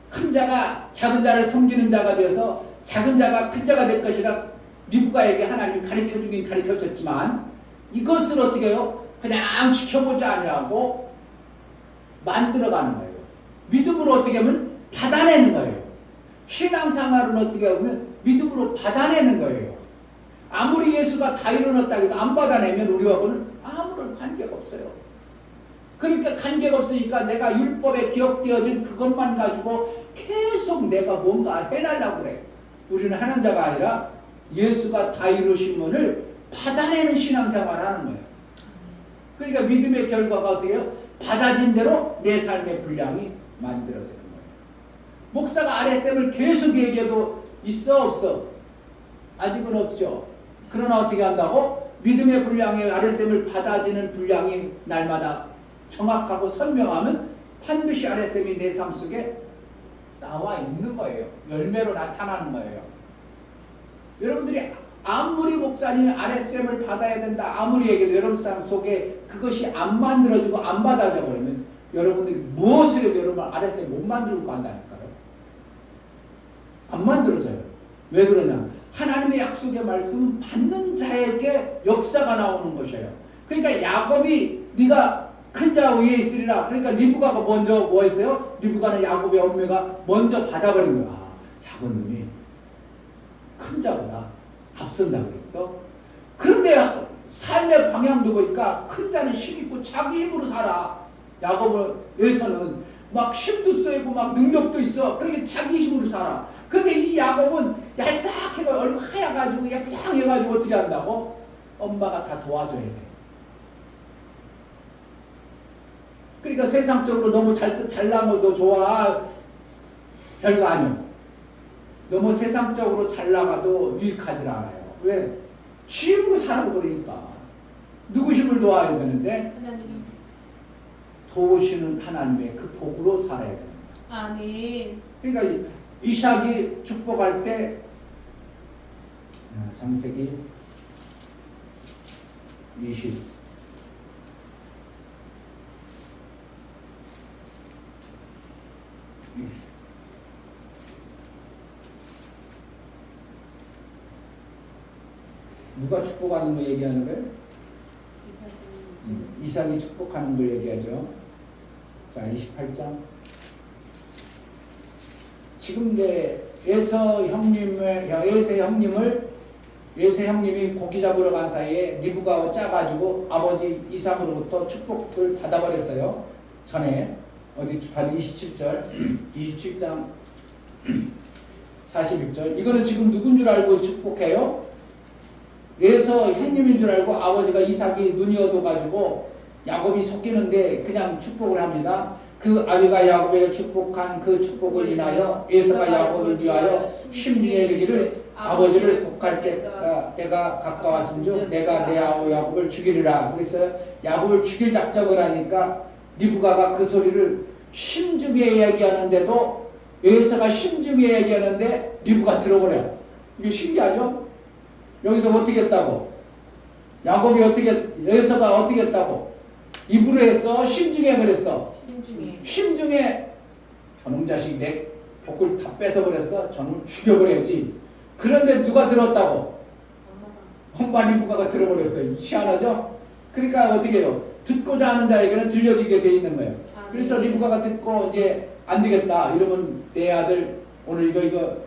큰 자가 작은 자를 섬기는 자가 되어서 작은 자가 큰 자가 될 것이라 리브가에게 하나님이 가르쳐주긴 가르쳐줬지만 이것을 어떻게 해요? 그냥 지켜보자 아니라고 만들어가는 거예요. 믿음으로 어떻게 하면 받아내는 거예요. 신앙생활은 어떻게 하면 믿음으로 받아내는 거예요. 아무리 예수가 다 이뤄놨다 해도 안 받아내면 우리하고는 아무런 관계가 없어요. 그러니까 관계가 없으니까 내가 율법에 기억되어진 그것만 가지고 계속 내가 뭔가 해내려고 그래. 우리는 하는 자가 아니라 예수가 다 이루신 분을 받아내는 신앙생활을 하는 거예요. 그러니까 믿음의 결과가 어떻게 해요? 받아진 대로 내 삶의 분량이 만들어지는 거예요. 목사가 RSM을 계속 얘기해도 있어 없어? 아직은 없죠. 그러나 어떻게 한다고? 믿음의 분량의 RSM을 받아지는 분량이 날마다 정확하고 선명하면 반드시 RSM이 내 삶 속에 나와 있는 거예요. 열매로 나타나는 거예요. 여러분들이 아무리 목사님이 RSM을 받아야 된다 아무리 얘기해도 여러분 삶 속에 그것이 안 만들어지고 안 받아져 버리면 여러분들이 무엇을 해도 여러분 RSM 못 만들고 간다니까요. 안 만들어져요. 왜 그러냐? 하나님의 약속의 말씀은 받는 자에게 역사가 나오는 것이에요. 그러니까 야곱이 네가 큰 자 위에 있으리라. 그러니까 리브가가 먼저 뭐 했어요? 리브가는 야곱의 엄매가 먼저 받아버린 거야. 아, 작은 놈이 큰 자보다 앞선다 그랬어. 그런데 삶의 방향도 보니까 큰 자는 힘있고 자기 힘으로 살아. 야곱에서는 막 힘도 쓰고 막 능력도 있어. 그러니까 자기 힘으로 살아. 근데 이 야곱은 얄싹해가 얼굴 하얘가지고 그냥 해가지고 어떻게 한다고? 엄마가 다 도와줘야 돼. 그러니까 세상적으로 너무 잘난 것도 좋아. 별거 아니요. 너무 세상적으로 잘 나가도 유익하지 않아요. 왜? 취임으로 살아버리니까. 누구 힘을 도와야 되는데? 하나님이. 도우시는 하나님의 그 복으로 살아야 돼요. 아멘. 그러니까 이삭이 축복할 때 창세기 20 누가 축복하는 거 얘기하는 거예요? 이삭이 축복하는 걸 얘기하죠. 자, 28장. 지금 이제 에서 형님이 고기 잡으러 간 사이에 리브가가 짜가지고 아버지 이삭으로부터 축복을 받아버렸어요. 전에 어디 받은 27장 41절. 이거는 지금 누군 줄 알고 축복해요? 에서 형님인 줄 알고 아버지가 이삭이 눈이 어두워가지고 야곱이 속이는데 그냥 축복을 합니다. 그 아비가 야곱에게 축복한 그 축복을 인하여 에서가 야곱을 위하여 심중에 이르기를 아버지를 곡할 때가 가까웠은즉 내가 내 아우 야곱을 죽이리라. 그래서 야곱을 죽일 작정을 하니까 리브가가 그 소리를 심중에 얘기하는데도 에서가 심중에 얘기하는데 리브가 들어버려. 이게 신기하죠? 여기서 어떻게 했다고? 야곱이 에서가 어떻게 했다고? 입으로 했어? 심중에 그랬어? 심중에 저놈 자식 내 복을 다 뺏어버렸어? 저놈 죽여버려야지. 그런데 누가 들었다고? 엄마 리브가가 들어버렸어요. 희한하죠? 그러니까 어떻게 해요? 듣고자 하는 자에게는 들려지게 돼 있는 거예요. 그래서 리브가가 듣고 이제 안 되겠다. 이러면 내 아들 오늘 이거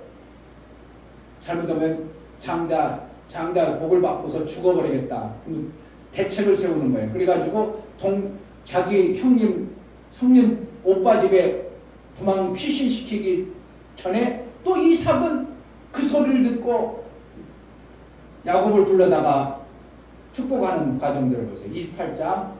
잘못하면 장자 복을 받고서 죽어버리겠다. 대책을 세우는 거예요. 그래가지고 자기 성님 오빠 집에 도망 피신시키기 전에 또 이삭은 그 소리를 듣고 야곱을 불러다가 축복하는 과정들을 보세요. 28장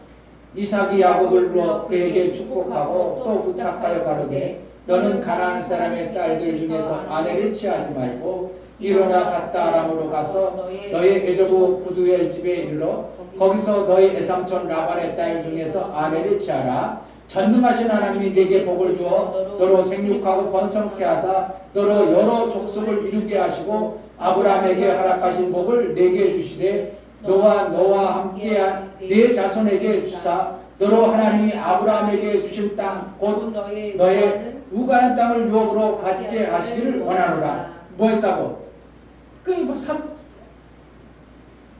이삭이 야곱을 불러 그에게 축복하고 또 부탁하여 가로되 너는 가나안 사람의 딸들 중에서 아내를 취하지 말고 일어나 밧다아람으로 가서 너의 애저부 부두엘 집에 이르러 거기서 너의 애삼촌 라반의 딸 중에서 아내를 취하라. 전능하신 하나님이 네게 복을 주어 너로 생육하고 번성케 하사 너로 여러 족속을 이루게 하시고 아브라함에게 허락하신 복을 네게 주시되 너와 함께한 네 자손에게 주사 너로 하나님이 아브라함에게 주신 땅 곧 너의 우가는 땅을 유업으로 받게 하시기를 원하노라. 뭐 했다고?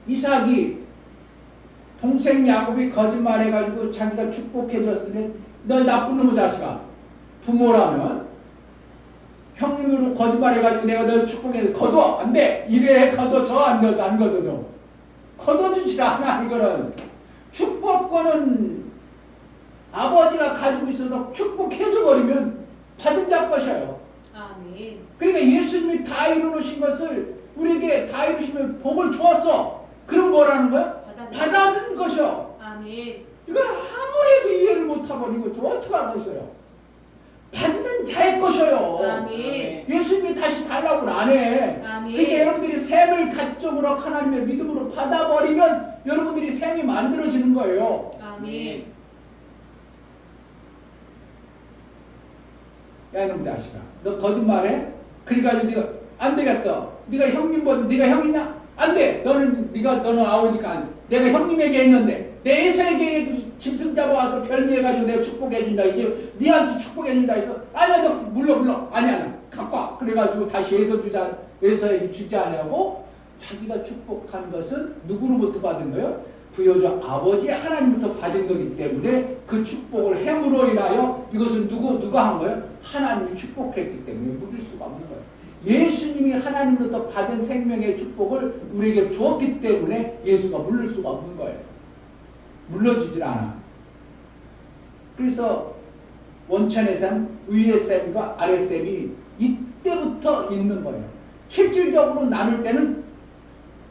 이삭이 동생 야곱이 거짓말해가지고 자기가 축복해줬으니 너 나쁜 놈의 자식아, 부모라면 형님으로 거짓말해가지고 내가 너 축복해 거둬 안돼 이래 거둬줘 안 거둬줘 거둬주지라 않아. 이거는 축복권은 아버지가 가지고 있어서 축복해줘 버리면 받은 자 것이에요. 아멘. 그러니까 예수님이 다 이루신 것을 우리에게 다 이루시면 복을 주었어. 그럼 뭐라는 거야? 받아든 것이요. 아멘. 이걸 아무리 해도 이해를 못하버리고 저 어떻게 할 것이에요? 받는 자의 것이요. 아멘. 예수님이 다시 달라고는 안 해. 아멘. 그러니까 여러분들이 샘을 가쪽으로 하나님의 믿음으로 받아버리면 여러분들이 샘이 만들어지는 거예요. 아멘. 야 이놈 자식아, 너 거짓말해? 그러니까 네가 안 되겠어. 네가 형님보다 네가 형이냐? 안 돼. 너는 아우니까 안 돼. 내가 형님에게 했는데 내 에서에게 짐승 잡아와서 별미해가지고 내가 축복해준다 했지. 니한테 축복해준다 했어. 아니야 너 물러 아니야 갖고 와. 그래가지고 다시 에서에게 주지 않냐고. 자기가 축복한 것은 누구로부터 받은 거예요? 부여자 아버지 하나님부터 받은 거기 때문에 그 축복을 행으로 인하여 이것은 누가 한 거예요? 하나님이 축복했기 때문에 물릴 수가 없는 거예요. 예수님이 하나님으로부터 받은 생명의 축복을 우리에게 주었기 때문에 예수가 물릴 수가 없는 거예요. 물러지질 않아. 그래서 원천의 샘, 위의 샘과 아래 샘이 이때부터 있는 거예요. 실질적으로 나눌 때는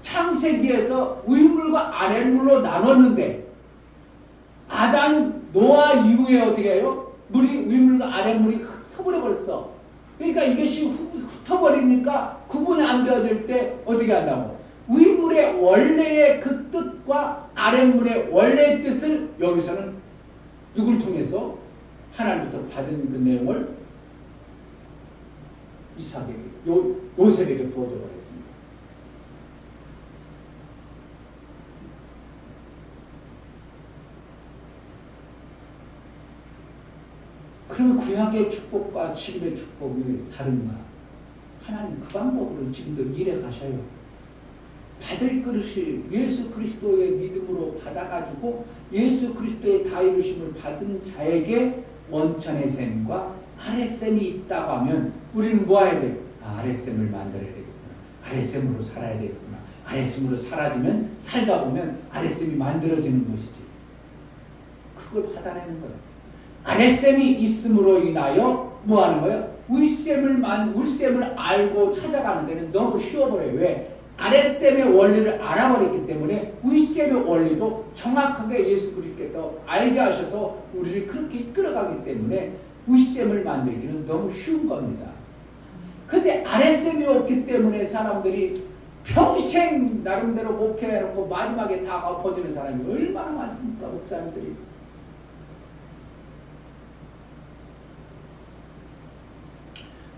창세기에서 위물과 아랫물로 나눴는데 아담 노아 이후에 어떻게 해요? 물이 위물과 아랫물이 흩어버려 버렸어. 그러니까 이것이 흩어버리니까 구분이 안 되어질 때 어떻게 한다고? 위물의 원래의 그 뜻과 아랫물의 원래의 뜻을 여기서는 누굴 통해서 하나님부터 받은 그 내용을 이삭에게 요셉에게 부어줘 버렸습니다. 그러면 구약의 축복과 지금의 축복이 다른가? 하나님 그 방법으로 지금도 일해 가셔요. 받을 그릇을 예수 그리스도의 믿음으로 받아가지고 예수 그리스도의 다 이루심을 받은 자에게 원천의 샘과 아랫샘이 있다고 하면 우리는 뭐 해야 돼요? 아랫샘을 만들어야 되겠구나. 아랫샘으로 살아야 되겠구나. 아랫샘으로 사라지면 살다 보면 아랫샘이 만들어지는 것이지. 그걸 받아내는 거예요. 아랫샘이 있음으로 인하여 뭐 하는 거예요? 윗샘을 알고 찾아가는 데는 너무 쉬워버려요. 왜? 아랫샘의 원리를 알아버렸기 때문에 윗샘의 원리도 정확하게 예수 그리스도께서 알게 하셔서 우리를 그렇게 이끌어가기 때문에 윗샘을 만들기는 너무 쉬운 겁니다. 근데 아랫샘이 없기 때문에 사람들이 평생 나름대로 목회해놓고 마지막에 다 엎어지는 사람이 얼마나 많습니까? 목사님들이.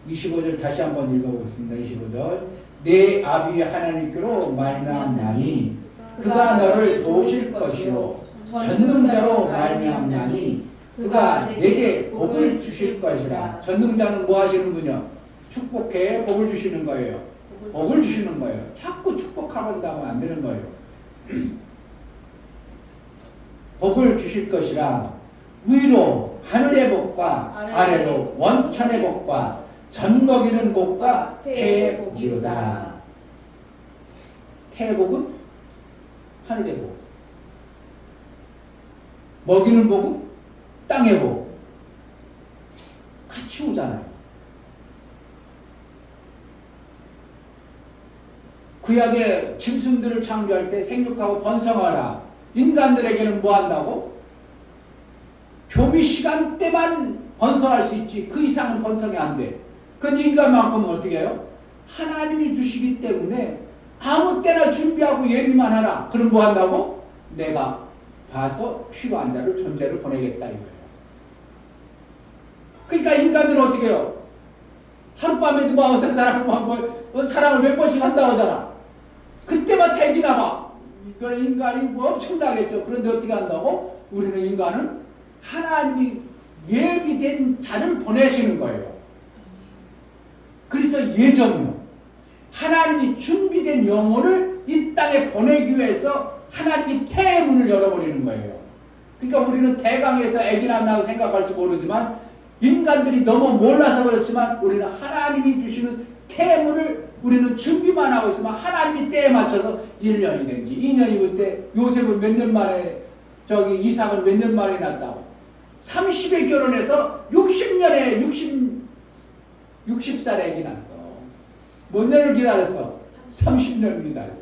25절 다시 한번 읽어보겠습니다. 25절 내 아비 하나님께로 말미암나니 그가 너를 도우실 것이요 전능자로 말미암나니 그가 내게 복을 주실 것이라. 전능자는 뭐 하시는 분이요? 축복해 복을 주시는 거예요. 복을 주시는 거예요. 자꾸 축복하고 한다면 안 되는 거예요. 복을 주실 것이라. 위로 하늘의 복과 아래로 원천의 복과 젖 먹이는 복과 태의 복이로다. 태의 복은 하늘의 복, 먹이는 복은 땅의 복. 같이 오잖아요. 구약의 짐승들을 창조할 때 생육하고 번성하라. 인간들에게는 뭐 한다고? 교미 시간대만 번성할 수 있지 그 이상은 번성이 안 돼. 근데 인간만큼은 어떻게 해요? 하나님이 주시기 때문에 아무 때나 준비하고 예비만 하라. 그럼 뭐 한다고? 내가 봐서 필요한 자를 존재를 보내겠다 이거예요. 그러니까 인간들은 어떻게 해요? 하룻밤에도 뭐 어떤 사람은 뭐 사랑을 몇 번씩 한다고 하잖아. 그때만 택이 나가. 이거는 인간이 뭐 엄청나겠죠. 그런데 어떻게 한다고? 우리는 인간은 하나님이 예비된 자를 보내시는 거예요. 그래서 예정요. 하나님이 준비된 영혼을 이 땅에 보내기 위해서 하나님이 태의 문을 열어버리는 거예요. 그러니까 우리는 대강에서 아기 낳는다고 생각할지 모르지만 인간들이 너무 몰라서 그렇지만 우리는 하나님이 주시는 태의 문을 우리는 준비만 하고 있으면 하나님이 때에 맞춰서 1년이 된지 2년이 그때 요셉은 몇 년 만에 이삭은 몇 년 만에 낳았다고 30에 결혼해서 60년에 60살에 아기 낳았어. 몇 년을 기다렸어? 30년을 기다렸어.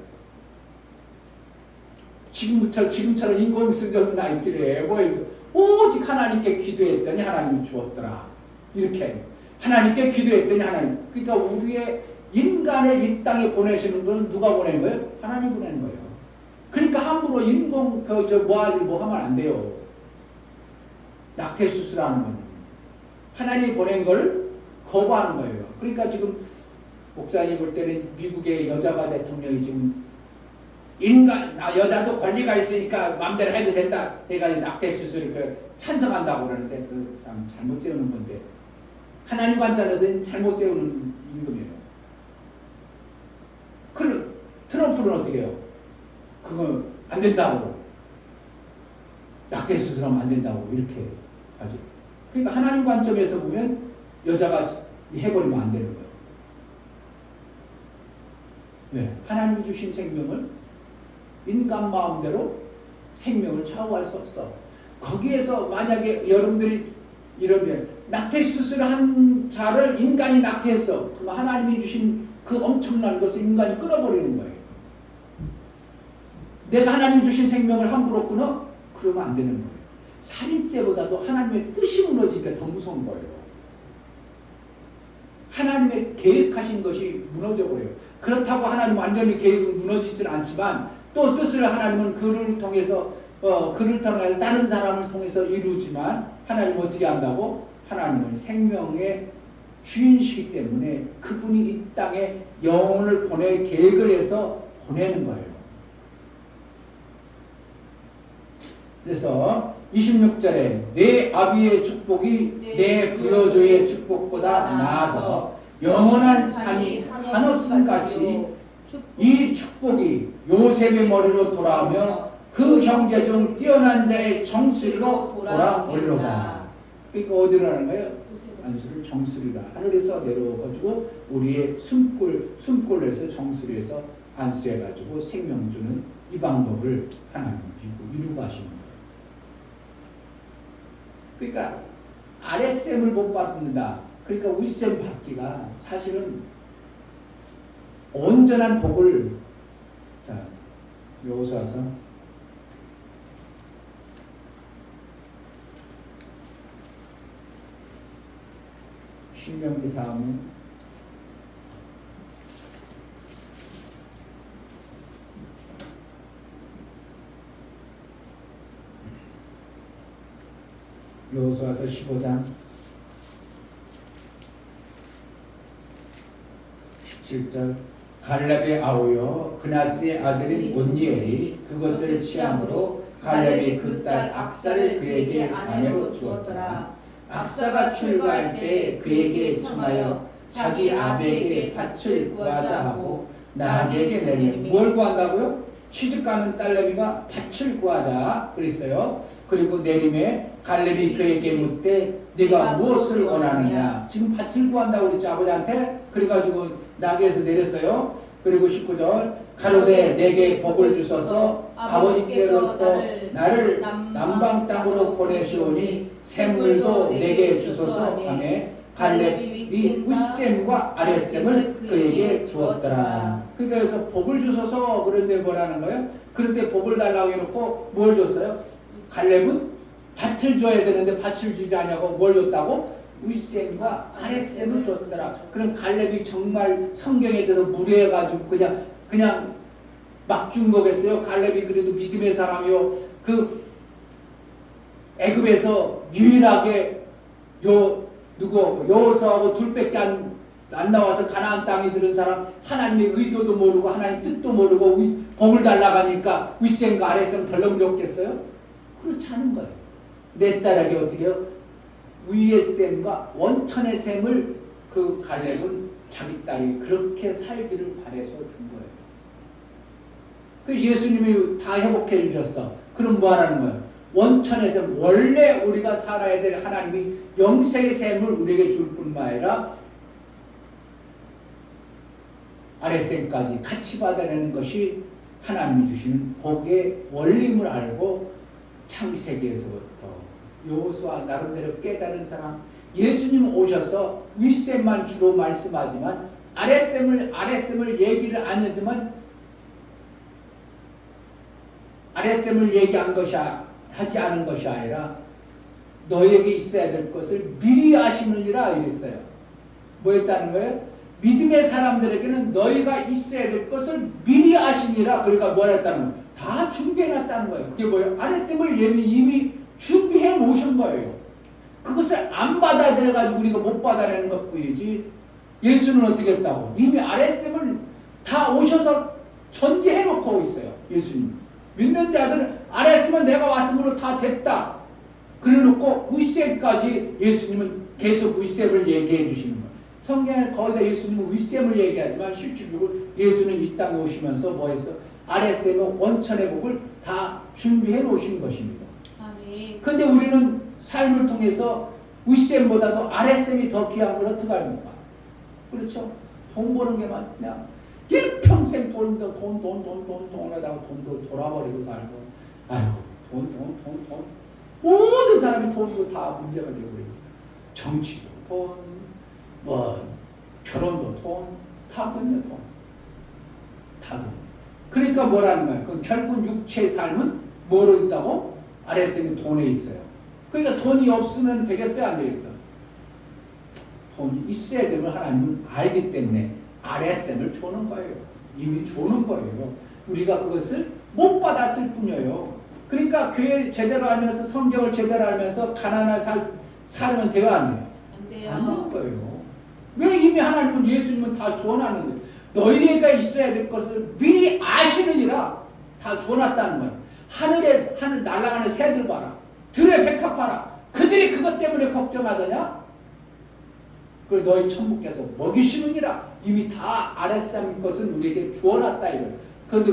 지금처럼 인공수정이나 있기를 애고해서 오직 하나님께 기도했더니 하나님이 주었더라. 이렇게 하나님께 기도했더니 하나님. 그러니까 우리의 인간을 이 땅에 보내시는 건 누가 보내는 거예요? 하나님 보내는 거예요. 그러니까 함부로 인공 뭐 하면 안 돼요. 낙태 수술하는 건 하나님이 보낸 걸 거부하는 거예요. 그러니까 지금 목사님 볼 때는 미국의 여자가 대통령이 지금 여자도 권리가 있으니까 마음대로 해도 된다. 내가 낙태 수술을 찬성한다고 그러는데 그 참 잘못 세우는 건데 하나님 관점에서는 잘못 세우는 임금이에요. 트럼프는 어떻게 해요? 그거 안 된다고 낙태 수술하면 안 된다고 이렇게 하죠. 그러니까 하나님 관점에서 보면 여자가 해버리면 안 되는 거예요. 왜? 하나님이 주신 생명을 인간 마음대로 생명을 좌우할 수 없어. 거기에서 만약에 여러분들이 이러면 낙태 수술한 자를 인간이 낙태했어. 그럼 하나님이 주신 그 엄청난 것을 인간이 끊어버리는 거예요. 내가 하나님이 주신 생명을 함부로 끊어? 그러면 안 되는 거예요. 살인죄보다도 하나님의 뜻이 무너지니까 더 무서운 거예요. 하나님의 계획하신 것이 무너져버려요. 그렇다고 하나님 완전히 계획은 무너지지는 않지만 또 뜻을 하나님은 그를 통해서 다른 사람을 통해서 이루지만 하나님은 어떻게 한다고? 하나님은 생명의 주인이시기 때문에 그분이 이 땅에 영혼을 보낼 계획을 해서 보내는 거예요. 그래서 26절에 내 아비의 축복이 내 부여조의 축복보다 나아서 영원한 산이 한없음 같이 이 축복이 요셉의 머리로 돌아오며 그 형제 중 뛰어난 자의 정수리로 돌아오리로다. 그러니까 어디로 하는 거예요? 안수를 정수리라. 하늘에서 내려와가지고 우리의 숨골에서 정수리에서 안수해가지고 생명 주는 이 방법을 하나님이 이루고 하시는 거예요. 그러니까 아랫셈을 못 받는다. 그러니까 윗셈 받기가 사실은 온전한 복을 여기서 와서 신명기 다음은 여기서 와서 15장 17절 갈렙의 아우여 그나스의 아들인 온니엘이 그것을 취함으로 갈렙이 그 딸 악사를 그에게 아내로 주었더라. 악사가 출가할 때 그에게 청하여 자기 아비에게 밭을 구하자 하고 나에게 내리니 뭘 구한다고요? 시집가는 딸내미가 밭을 구하자 그랬어요. 그리고 내림에 갈렙이 그에게 묻되 네가 무엇을 원하느냐. 지금 밭을 구한다고 그랬죠 아버지한테. 그래가지고 나귀에서 내렸어요. 그리고 19절 가로되 내게 복을 주소서 아버지께로서 나를 남방 땅으로 보내시오니 샘물도 내게 주소서 하매 갈렙이 윗셈과 아랫셈을 그에게 주었더라. 그러니까 여기서 복을 주소서 그런데 뭐라는 거예요? 그런데 복을 달라고 해놓고 뭘 줬어요? 갈렙은 밭을 줘야 되는데 밭을 주지 않냐고 뭘 줬다고? 윗셈과 아랫셈을 줬더라. 그럼 갈렙이 정말 성경에 대해서 무례해가지고 그냥 막 준 거겠어요? 갈렙이 그래도 믿음의 사람이요. 그 애굽에서 유일하게 여호수아하고 둘밖에 안 나와서 가나안 땅에 들은 사람, 하나님의 의도도 모르고 하나님 뜻도 모르고 복을 달라고 하니까 윗셈과 아랫셈 덜렁 줬겠어요? 그렇지 않은 거예요. 내 딸에게 어떻게 해요? 위의 셈과 원천의 셈을 그 갈렙은 자기 딸이 그렇게 살기를 바래서 준 거예요. 그래서 예수님이 다 회복해 주셨어. 그럼 뭐 하라는 거예요? 원천의 셈, 원래 우리가 살아야 될 하나님이 영생의 셈을 우리에게 줄 뿐만 아니라 아랫셈까지 같이 받아내는 것이 하나님이 주시는 복의 원림을 알고 창세기에서부터 여호수아 나름대로 깨달은 사람, 예수님 오셔서 윗셈만 주로 말씀하지만 아랫셈을 얘기를 안 하지만 아랫셈을 얘기한 것이 하지 않은 것이 아니라 너에게 있어야 될 것을 미리 아시느니라 이랬어요. 뭐였다는 거예요? 믿음의 사람들에게는 너희가 있어야 될 것을 미리 아시니라. 그러니까 뭐라 했다는 거예요? 다 준비해놨다는 거예요. 그게 뭐예요? 아랫셈을 이미 준비해 놓으신 거예요. 그것을 안 받아들여가지고 우리가 못 받아내는 것 뿐이지. 예수는 어떻게 했다고? 이미 아랫셈을 다 오셔서 전제해 놓고 있어요. 예수님. 믿는 자들은 아랫셈은 내가 왔으므로 다 됐다. 그래 놓고 윗셈까지 예수님은 계속 윗셈을 얘기해 주시는 거예요. 성경에 거기다 예수님은 윗셈을 얘기하지만 실질적으로 예수는 이 땅에 오시면서 뭐 했어? 아랫셈의 원천의 복을 다 준비해 놓으신 것입니다. 아멘. 근데 우리는 삶을 통해서 윗셈보다도 아랫셈이 더 귀한 걸 어떻게 합니까? 그렇죠? 돈 버는 게만 그냥 일평생 돈 하다가 돈도 돌아버리고 살고, 아이고 돈 모든 사람이 돈도 다 문제가 되고 그래요. 정치도 돈, 뭐 결혼도 돈, 다 그냥 돈, 다 돈. 그러니까 뭐라는 거야? 그 결국 육체의 삶은 뭐로 있다고? 아랫셈이 돈에 있어요. 그러니까 돈이 없으면 되겠어요, 안 되겠어요? 돈이 있어야 되면 하나님은 알기 때문에 아랫셈을 주는 거예요. 이미 주는 거예요. 우리가 그것을 못 받았을 뿐이에요. 그러니까 교회 제대로 알면서 성경을 제대로 알면서 가난한 살면 돼요, 안 돼요? 안 돼요. 안 되는 거예요. 왜 이미 하나님은 예수님은 다 주어놨는데 너희가 있어야 될 것을 미리 아시느니라 다 주어놨다는 거예요. 하늘 날아가는 새들 봐라. 들의 백합 봐라. 그들이 그것 때문에 걱정하더냐? 그리고 너희 천국께서 먹이시느니라. 이미 다 아랫셈 것은 우리에게 주어놨다 이거예요. 그런데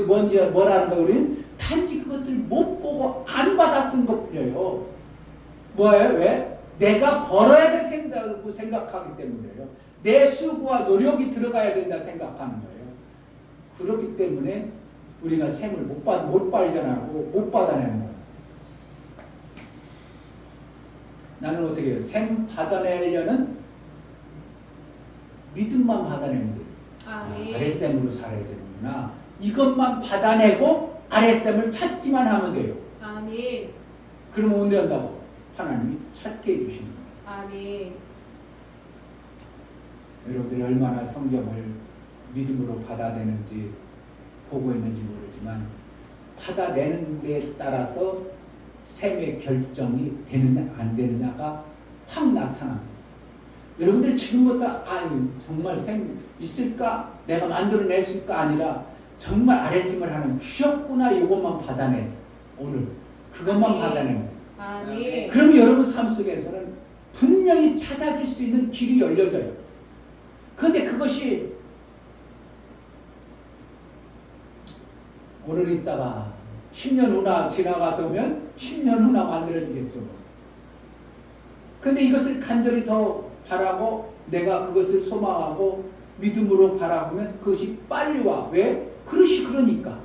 뭐라는 거예요? 우리는 단지 그것을 못 보고 안 받았은 것뿐이에요. 뭐예요? 왜? 내가 벌어야 될 생각하기 때문이에요. 내 수고와 노력이 들어가야 된다 생각하는 거예요. 그렇기 때문에 우리가 셈을 못 발견하고 못 받아내는 거예요. 나는 어떻게 해요? 셈 받아내려는 믿음만 받아내면 돼요. 아멘. 아랫셈으로 살아야 되는구나. 이것만 받아내고 아랫셈을 찾기만 하면 돼요. 아멘. 그러면 언제 한다고? 하나님이 찾게 해주시는 거예요. 아멘. 여러분들이 얼마나 성경을 믿음으로 받아내는지 보고 있는지 모르지만 받아내는 데 따라서 셈의 결정이 되느냐 안 되느냐가 확 나타납니다. 여러분들이 지금부터 정말 셈 있을까? 내가 만들어낼 수 있을까? 아니라 정말 아랫셈을 하는 주셨구나. 이것만 받아내. 오늘 그것만 아멘. 받아내는. 아멘. 그럼 여러분 삶 속에서는 분명히 찾아질 수 있는 길이 열려져요. 그런데 그것이 오늘 있다가 10년 후나 지나가서 오면 10년 후나 만들어지겠죠. 그런데 이것을 간절히 더 바라고 내가 그것을 소망하고 믿음으로 바라보면 그것이 빨리 와. 왜? 그릇이 그러니까.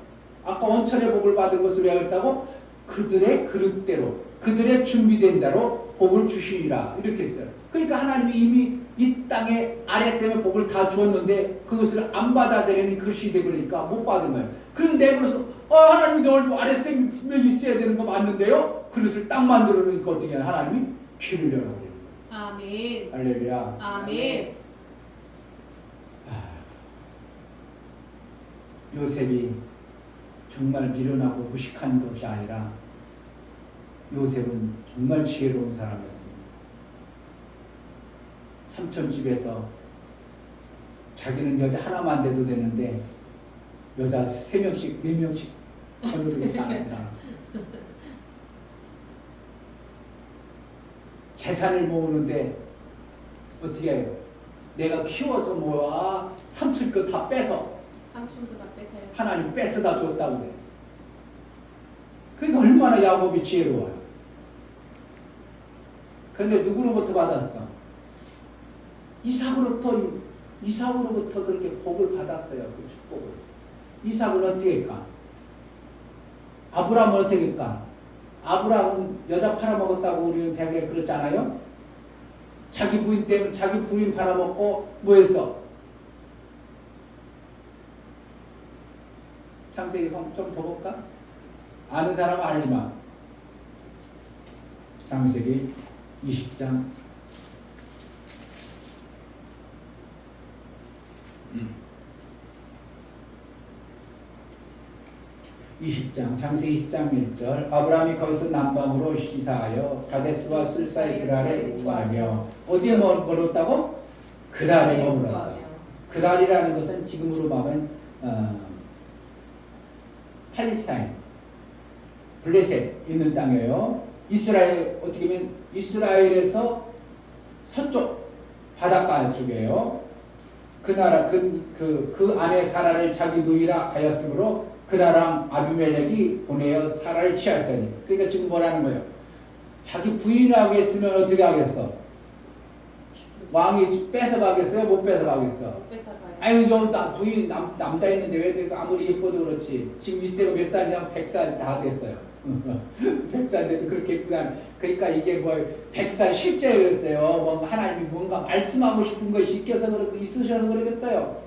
아까 원천의 복을 받은 것을 왜 했다고? 그들의 그릇대로, 그들의 준비된 대로 복을 주시리라. 이렇게 했어요. 그러니까 하나님이 이미 이 땅에 아랫셈의 복을 다 주었는데 그것을 안 받아들이는 것이 되버리니까 못 받은 거예요. 그런데 그래서 하나님이 늘 아랫셈에 있어야 되는 거 맞는데요. 그릇을 딱 만들어 놓으니까 어떻게 해요? 하나님이 귀를 열어버려요. 아멘. 할렐루야. 아멘. 요셉이 정말 미련하고 무식한 것이 아니라 요셉은 정말 지혜로운 사람이었습니다. 삼촌 집에서 자기는 여자 하나만 돼도 되는데 여자 3명씩 4명씩 거느리고 사는 사람. 재산을 모으는데 어떻게 해요? 내가 키워서 모아 삼촌 거 다 빼서 삼촌도 다 빼세요. 하나님 뺏어다 줬다고 그래. 그러니까 얼마나 야곱이 지혜로워요. 그런데 누구로부터 받았어? 이삭으로부터 그렇게 복을 받았어요. 그 축복을. 이삭은 어떻게 할까? 아브라함은 어떻게 할까? 아브라함은 여자 팔아먹었다고 우리는 되게 그렇잖아요. 자기 부인 때문에 자기 부인 팔아먹고 뭐했어? 창세기 좀 더 볼까? 아는 사람은 알지마. 창세기 20장 20장 창세기 20장 1절 아브라함이 거기서 남방으로 시사하여 가데스와 술사의 그랄에 구하며 어디에 머물렀다고? 그랄에 머물렀어. 그랄이라는 것은 지금으로 말하면 팔레스타인 블레셋 있는 땅이에요. 이스라엘 어떻게 보면 이스라엘에서 서쪽 바닷가 쪽이에요. 그 나라 그 안에 사라를 자기 누이라 하였으므로 그 나라랑 아비멜렉이 보내어 사라를 취하였더니 그러니까 지금 뭐라는 거예요? 자기 부인하고 했으면 어떻게 하겠어? 왕이 뺏어가겠어요? 못 뺏어가겠어? 못 뺏어가요. 아유 저 부인 남자 있는데 왜 내가 아무리 예뻐도 그렇지 지금 이때가 몇 살이냐? 100살 다 됐어요. 100살 돼도 그렇게 예쁘다. 그러니까 이게 뭐 100살 실제였어요. 뭐 하나님이 뭔가 말씀하고 싶은 것이 있으셔서 그러겠어요.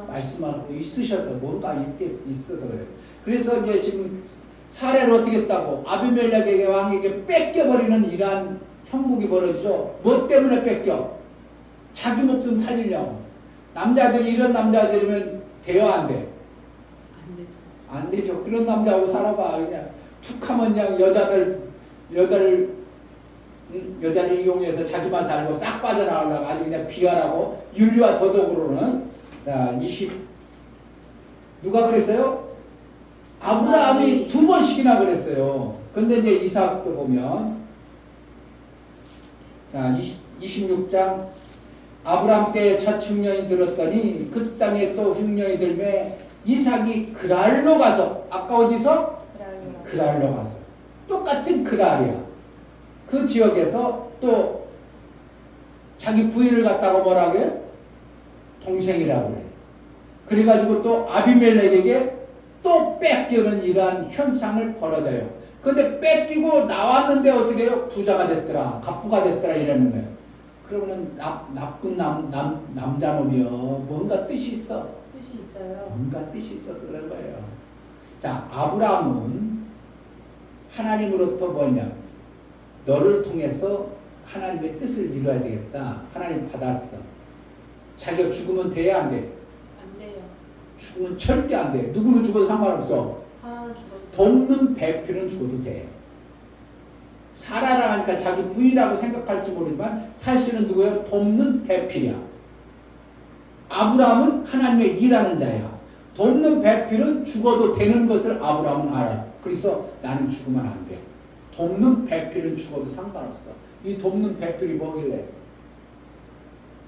말씀하고 있으셔서 뭔가 있어서 그래요. 그래서 이제 지금 사례를 어떻게 했다고? 아비멜렉에게 왕에게 뺏겨버리는 이러한 형국이 벌어지죠. 뭐 때문에 뺏겨? 자기 목숨 살리려고. 남자들이 이런 남자들이면 돼요, 안 돼? 안 되죠. 안 되죠. 그런 남자하고 살아봐. 그냥 툭하면 그냥 여자를 이용해서 자기만 살고 싹 빠져나가려고 아주 그냥 비하라고 윤리와 도덕으로는. 자, 누가 그랬어요? 아브라함이 2번씩이나 그랬어요. 근데 이제 이삭도 보면, 자, 26장, 아브라함 때 첫 흉년이 들었더니 그 땅에 또 흉년이 들매 이삭이 그랄로 가서, 아까 어디서? 그랄로 가서. 똑같은 그랄이야. 그 지역에서 또 자기 부인을 갖다가 뭐라고 해요? 동생이라고 그래. 그래가지고 또 아비멜렉에게 또 뺏기는 이러한 현상을 벌어져요. 근데 뺏기고 나왔는데 어떻게 해요? 부자가 됐더라, 갑부가 됐더라 이러는 거예요. 그러면은 나쁜 남자놈이요. 뭔가 뜻이 있어. 뜻이 있어요. 뭔가 뜻이 있어서 그런 거예요. 자, 아브라함은 하나님으로부터 뭐냐? 너를 통해서 하나님의 뜻을 이루어야 되겠다. 하나님 받았어. 자기가 죽으면 돼야 안 돼? 안 돼요. 죽으면 절대 안 돼. 누구는 죽어도 상관없어. 사라는 죽어도. 돕는 배필은 죽어도 돼. 사라라 하니까 자기 부인이라고 생각할지 모르지만 사실은 누구예요? 돕는 배필이야. 아브라함은 하나님의 일하는 자야. 돕는 배필은 죽어도 되는 것을 아브라함은 알아. 그래서 나는 죽으면 안 돼. 돕는 배필은 죽어도 상관없어. 이 돕는 배필이 뭐길래?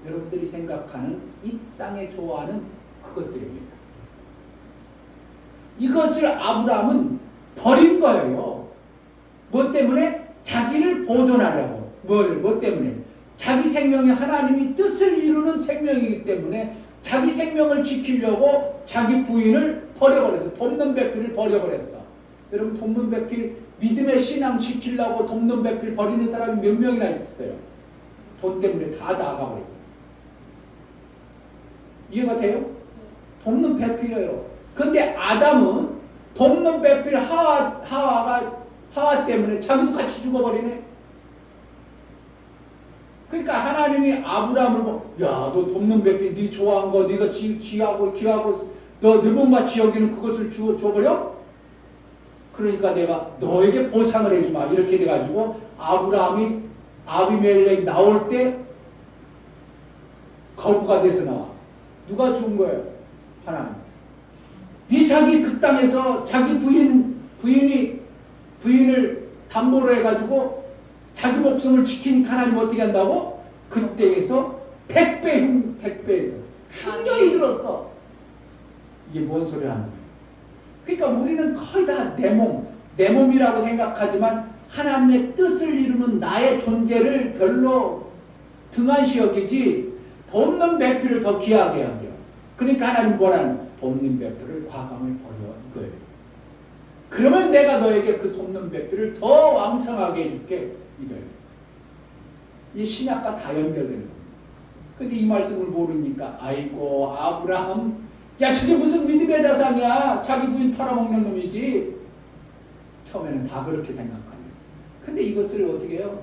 여러분들이 생각하는 이 땅에 좋아하는 그것들입니다. 이것을 아브라함은 버린 거예요. 뭐 때문에? 자기를 보존하려고. 뭐 때문에? 자기 생명이 하나님이 뜻을 이루는 생명이기 때문에 자기 생명을 지키려고 자기 부인을 버려버렸어. 돕는 배필을 버려버렸어. 여러분 돕는 배필, 믿음의 신앙 지키려고 돕는 배필 버리는 사람이 몇 명이나 있어요. 돈 때문에 다 나가버리고. 이해가 돼요? 돕는 배필이에요. 근데 아담은 돕는 배필 하와 때문에 자기도 같이 죽어버리네. 그러니까 하나님이 아브라함을 야, 너 돕는 배필, 네 좋아한 거, 네가 귀하고 너 내 몸같이 여기는 그것을 줘버려? 그러니까 내가 너에게 보상을 해주마. 이렇게 돼가지고 아브라함이 아비멜렉 나올 때 거부가 돼서 나와. 누가 준 거예요? 하나님. 이삭이 그 땅에서 자기 부인을 담보로 해가지고 자기 목숨을 지키니까 하나님 어떻게 한다고? 그때에서 100배에서 충격이 들었어. 이게 뭔 소리 하는 거예요? 그러니까 우리는 거의 다 내 몸이라고 생각하지만 하나님의 뜻을 이루는 나의 존재를 별로 등한시 여기지 돕는 배필을 더 귀하게 여겨. 그러니까 하나님 뭐라는 돕는 배필을 과감히 버려 이거예요. 그러면 내가 너에게 그 돕는 배필을 더 왕성하게 해줄게 이거예요. 이 신약과 다 연결되는 겁니다. 근데 이 말씀을 모르니까 아이고 아브라함 야 저게 무슨 믿음의 자산이야. 자기 부인 팔아먹는 놈이지. 처음에는 다 그렇게 생각합니다. 근데 이것을 어떻게 해요?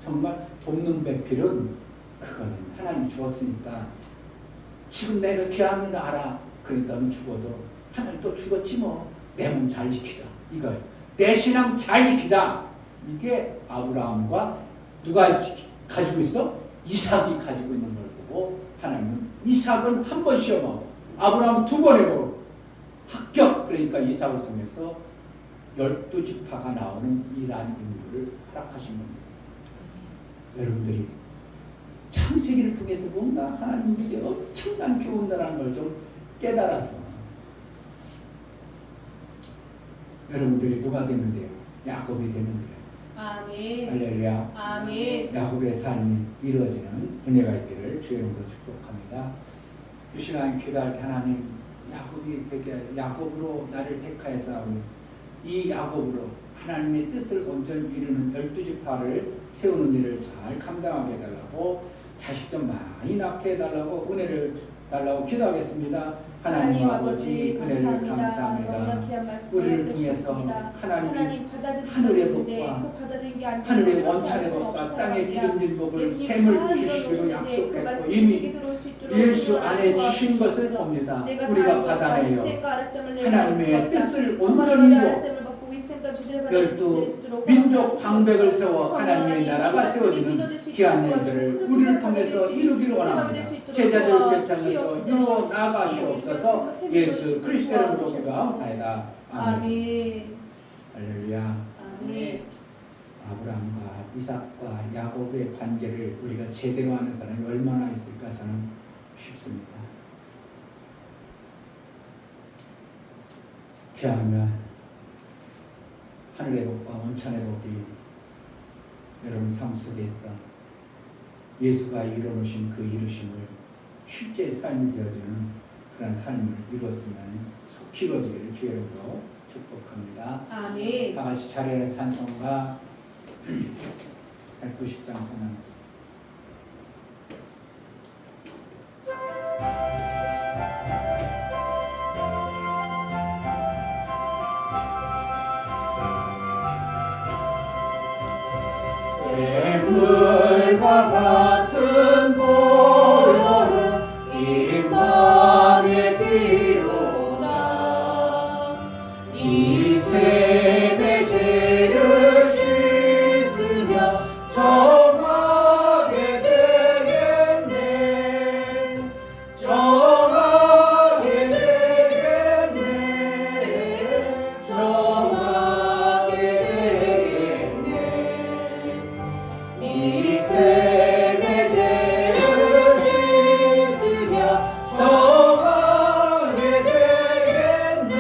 정말 돕는 배필은 그거는 하나님 주었으니까 지금 내가 귀한 일 알아. 그러니까 너는 죽어도 하나님 또 죽었지 뭐. 내 몸 잘 지키자. 이거예요. 내 신앙 잘 지키자. 이게 아브라함과 누가 가지고 있어? 이삭이 가지고 있는 걸 보고 하나님은 이삭은 한 번 시험하고 아브라함은 2번 해보고 합격. 그러니까 이삭을 통해서 12지파가 나오는 이러한 인물을 허락하신 겁니다. 여러분들이 창세기를 통해서 뭔가 하나님 우리에게 엄청난 교훈이라는 걸 좀 깨달아서 여러분들이 누가 되면 돼요? 야곱이 되면 돼요. 아멘. 할렐루야. 아멘. 야곱의 삶이 이루어지는 은혜가 있기를 주의 이름으로 축복합니다. 이 시간 기도할 때 하나님 야곱이 되게 야곱으로 나를 택하여서 이 야곱으로 하나님의 뜻을 온전히 이루는 12지파를 세우는 일을 잘 감당하게 해달라고 자식 좀 많이 낳게 해달라고 은혜를 달라고 기도하겠습니다. 하나님 아버지 은혜를 감사합니다. 우리를 통해서 하나님 하늘의 법과 하늘의 원천의 법과 땅의 기름진 법을 샘을 주시기로 약속했고 이미 예수 안에 주신 것을 봅니다. 우리가 받아내요. 하나님의 뜻을 온전히 이루어 12 민족 방백을 세워 하나님의 나라가 세워지는 귀한 일들을 우리를 통해서 이루기를 원합니다. 제자들 곁에서 이루어 나가시옵소서. 예수 그리스도의 이름으로 기도하옵나이다. 아멘. 할렐루야. 아멘. 아브라함과 이삭과 야곱의 관계를 우리가 제대로 아는 사람이 얼마나 있을까 저는 싶습니다. 기하면 하늘의 법과 원천의 법이 여러분 삶 속에 있어 예수가 이루어놓으신 그 이루심을 실제 삶이 되어지는 그런 삶을 이루었으면 속히 이루어지기를 주의 이름으로 축복합니다. 아멘. 다 같이 자리에 찬송가 190장 찬양합니다. 샘물과 같은 보혈은 임마누엘 피로다. 이 샘의 죄를 씻으며 정하게 되겠네. 정하게 되겠네. 정하게 되겠네. 이 샘의 죄를 씻으며 정하게 되겠네.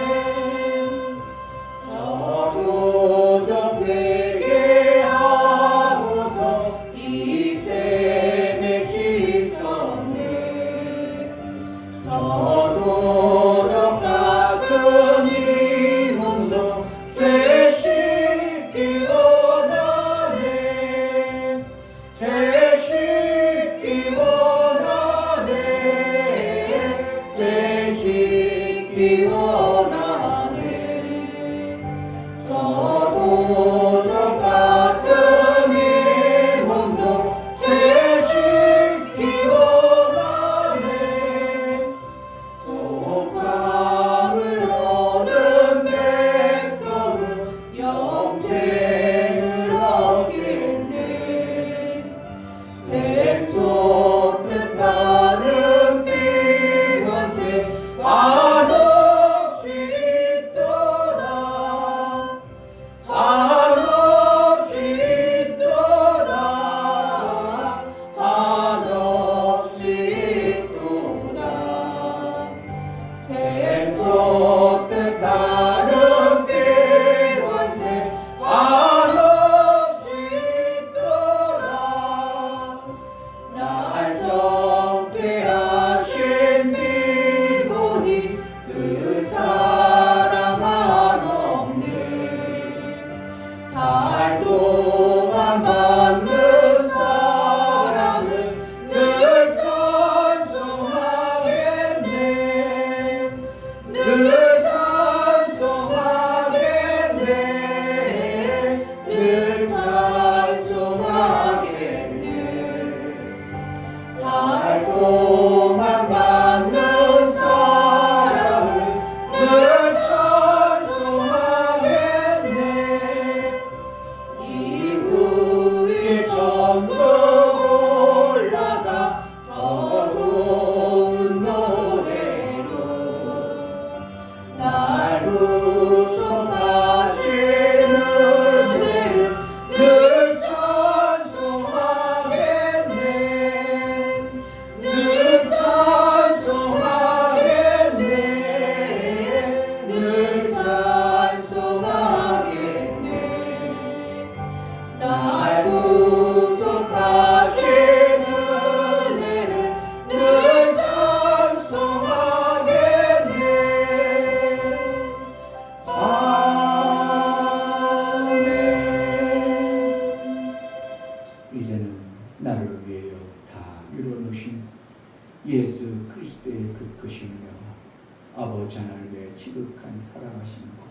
아버지 하나님의 지극한 사랑하심과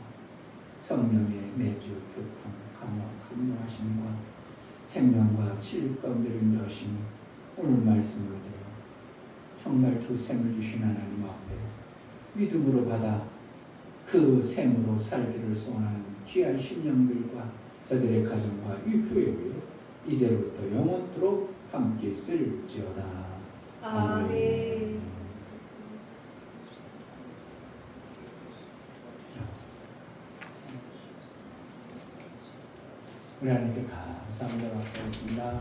성령의 내주 교통 감화 감동하심과 생명과 진리 가운데 인도하심이 오늘 말씀을 들어 정말 두 샘을 주신 하나님 앞에 믿음으로 받아 그 샘으로 살기를 소원하는 귀한 신령들과 저들의 가정과 이 교회에 이제부터 영원토록 함께 있을지어다. 아멘. 우리 하나님께 감사합니다. 박수하겠습니다.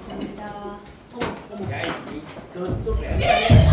감사합니다. 야, 이것도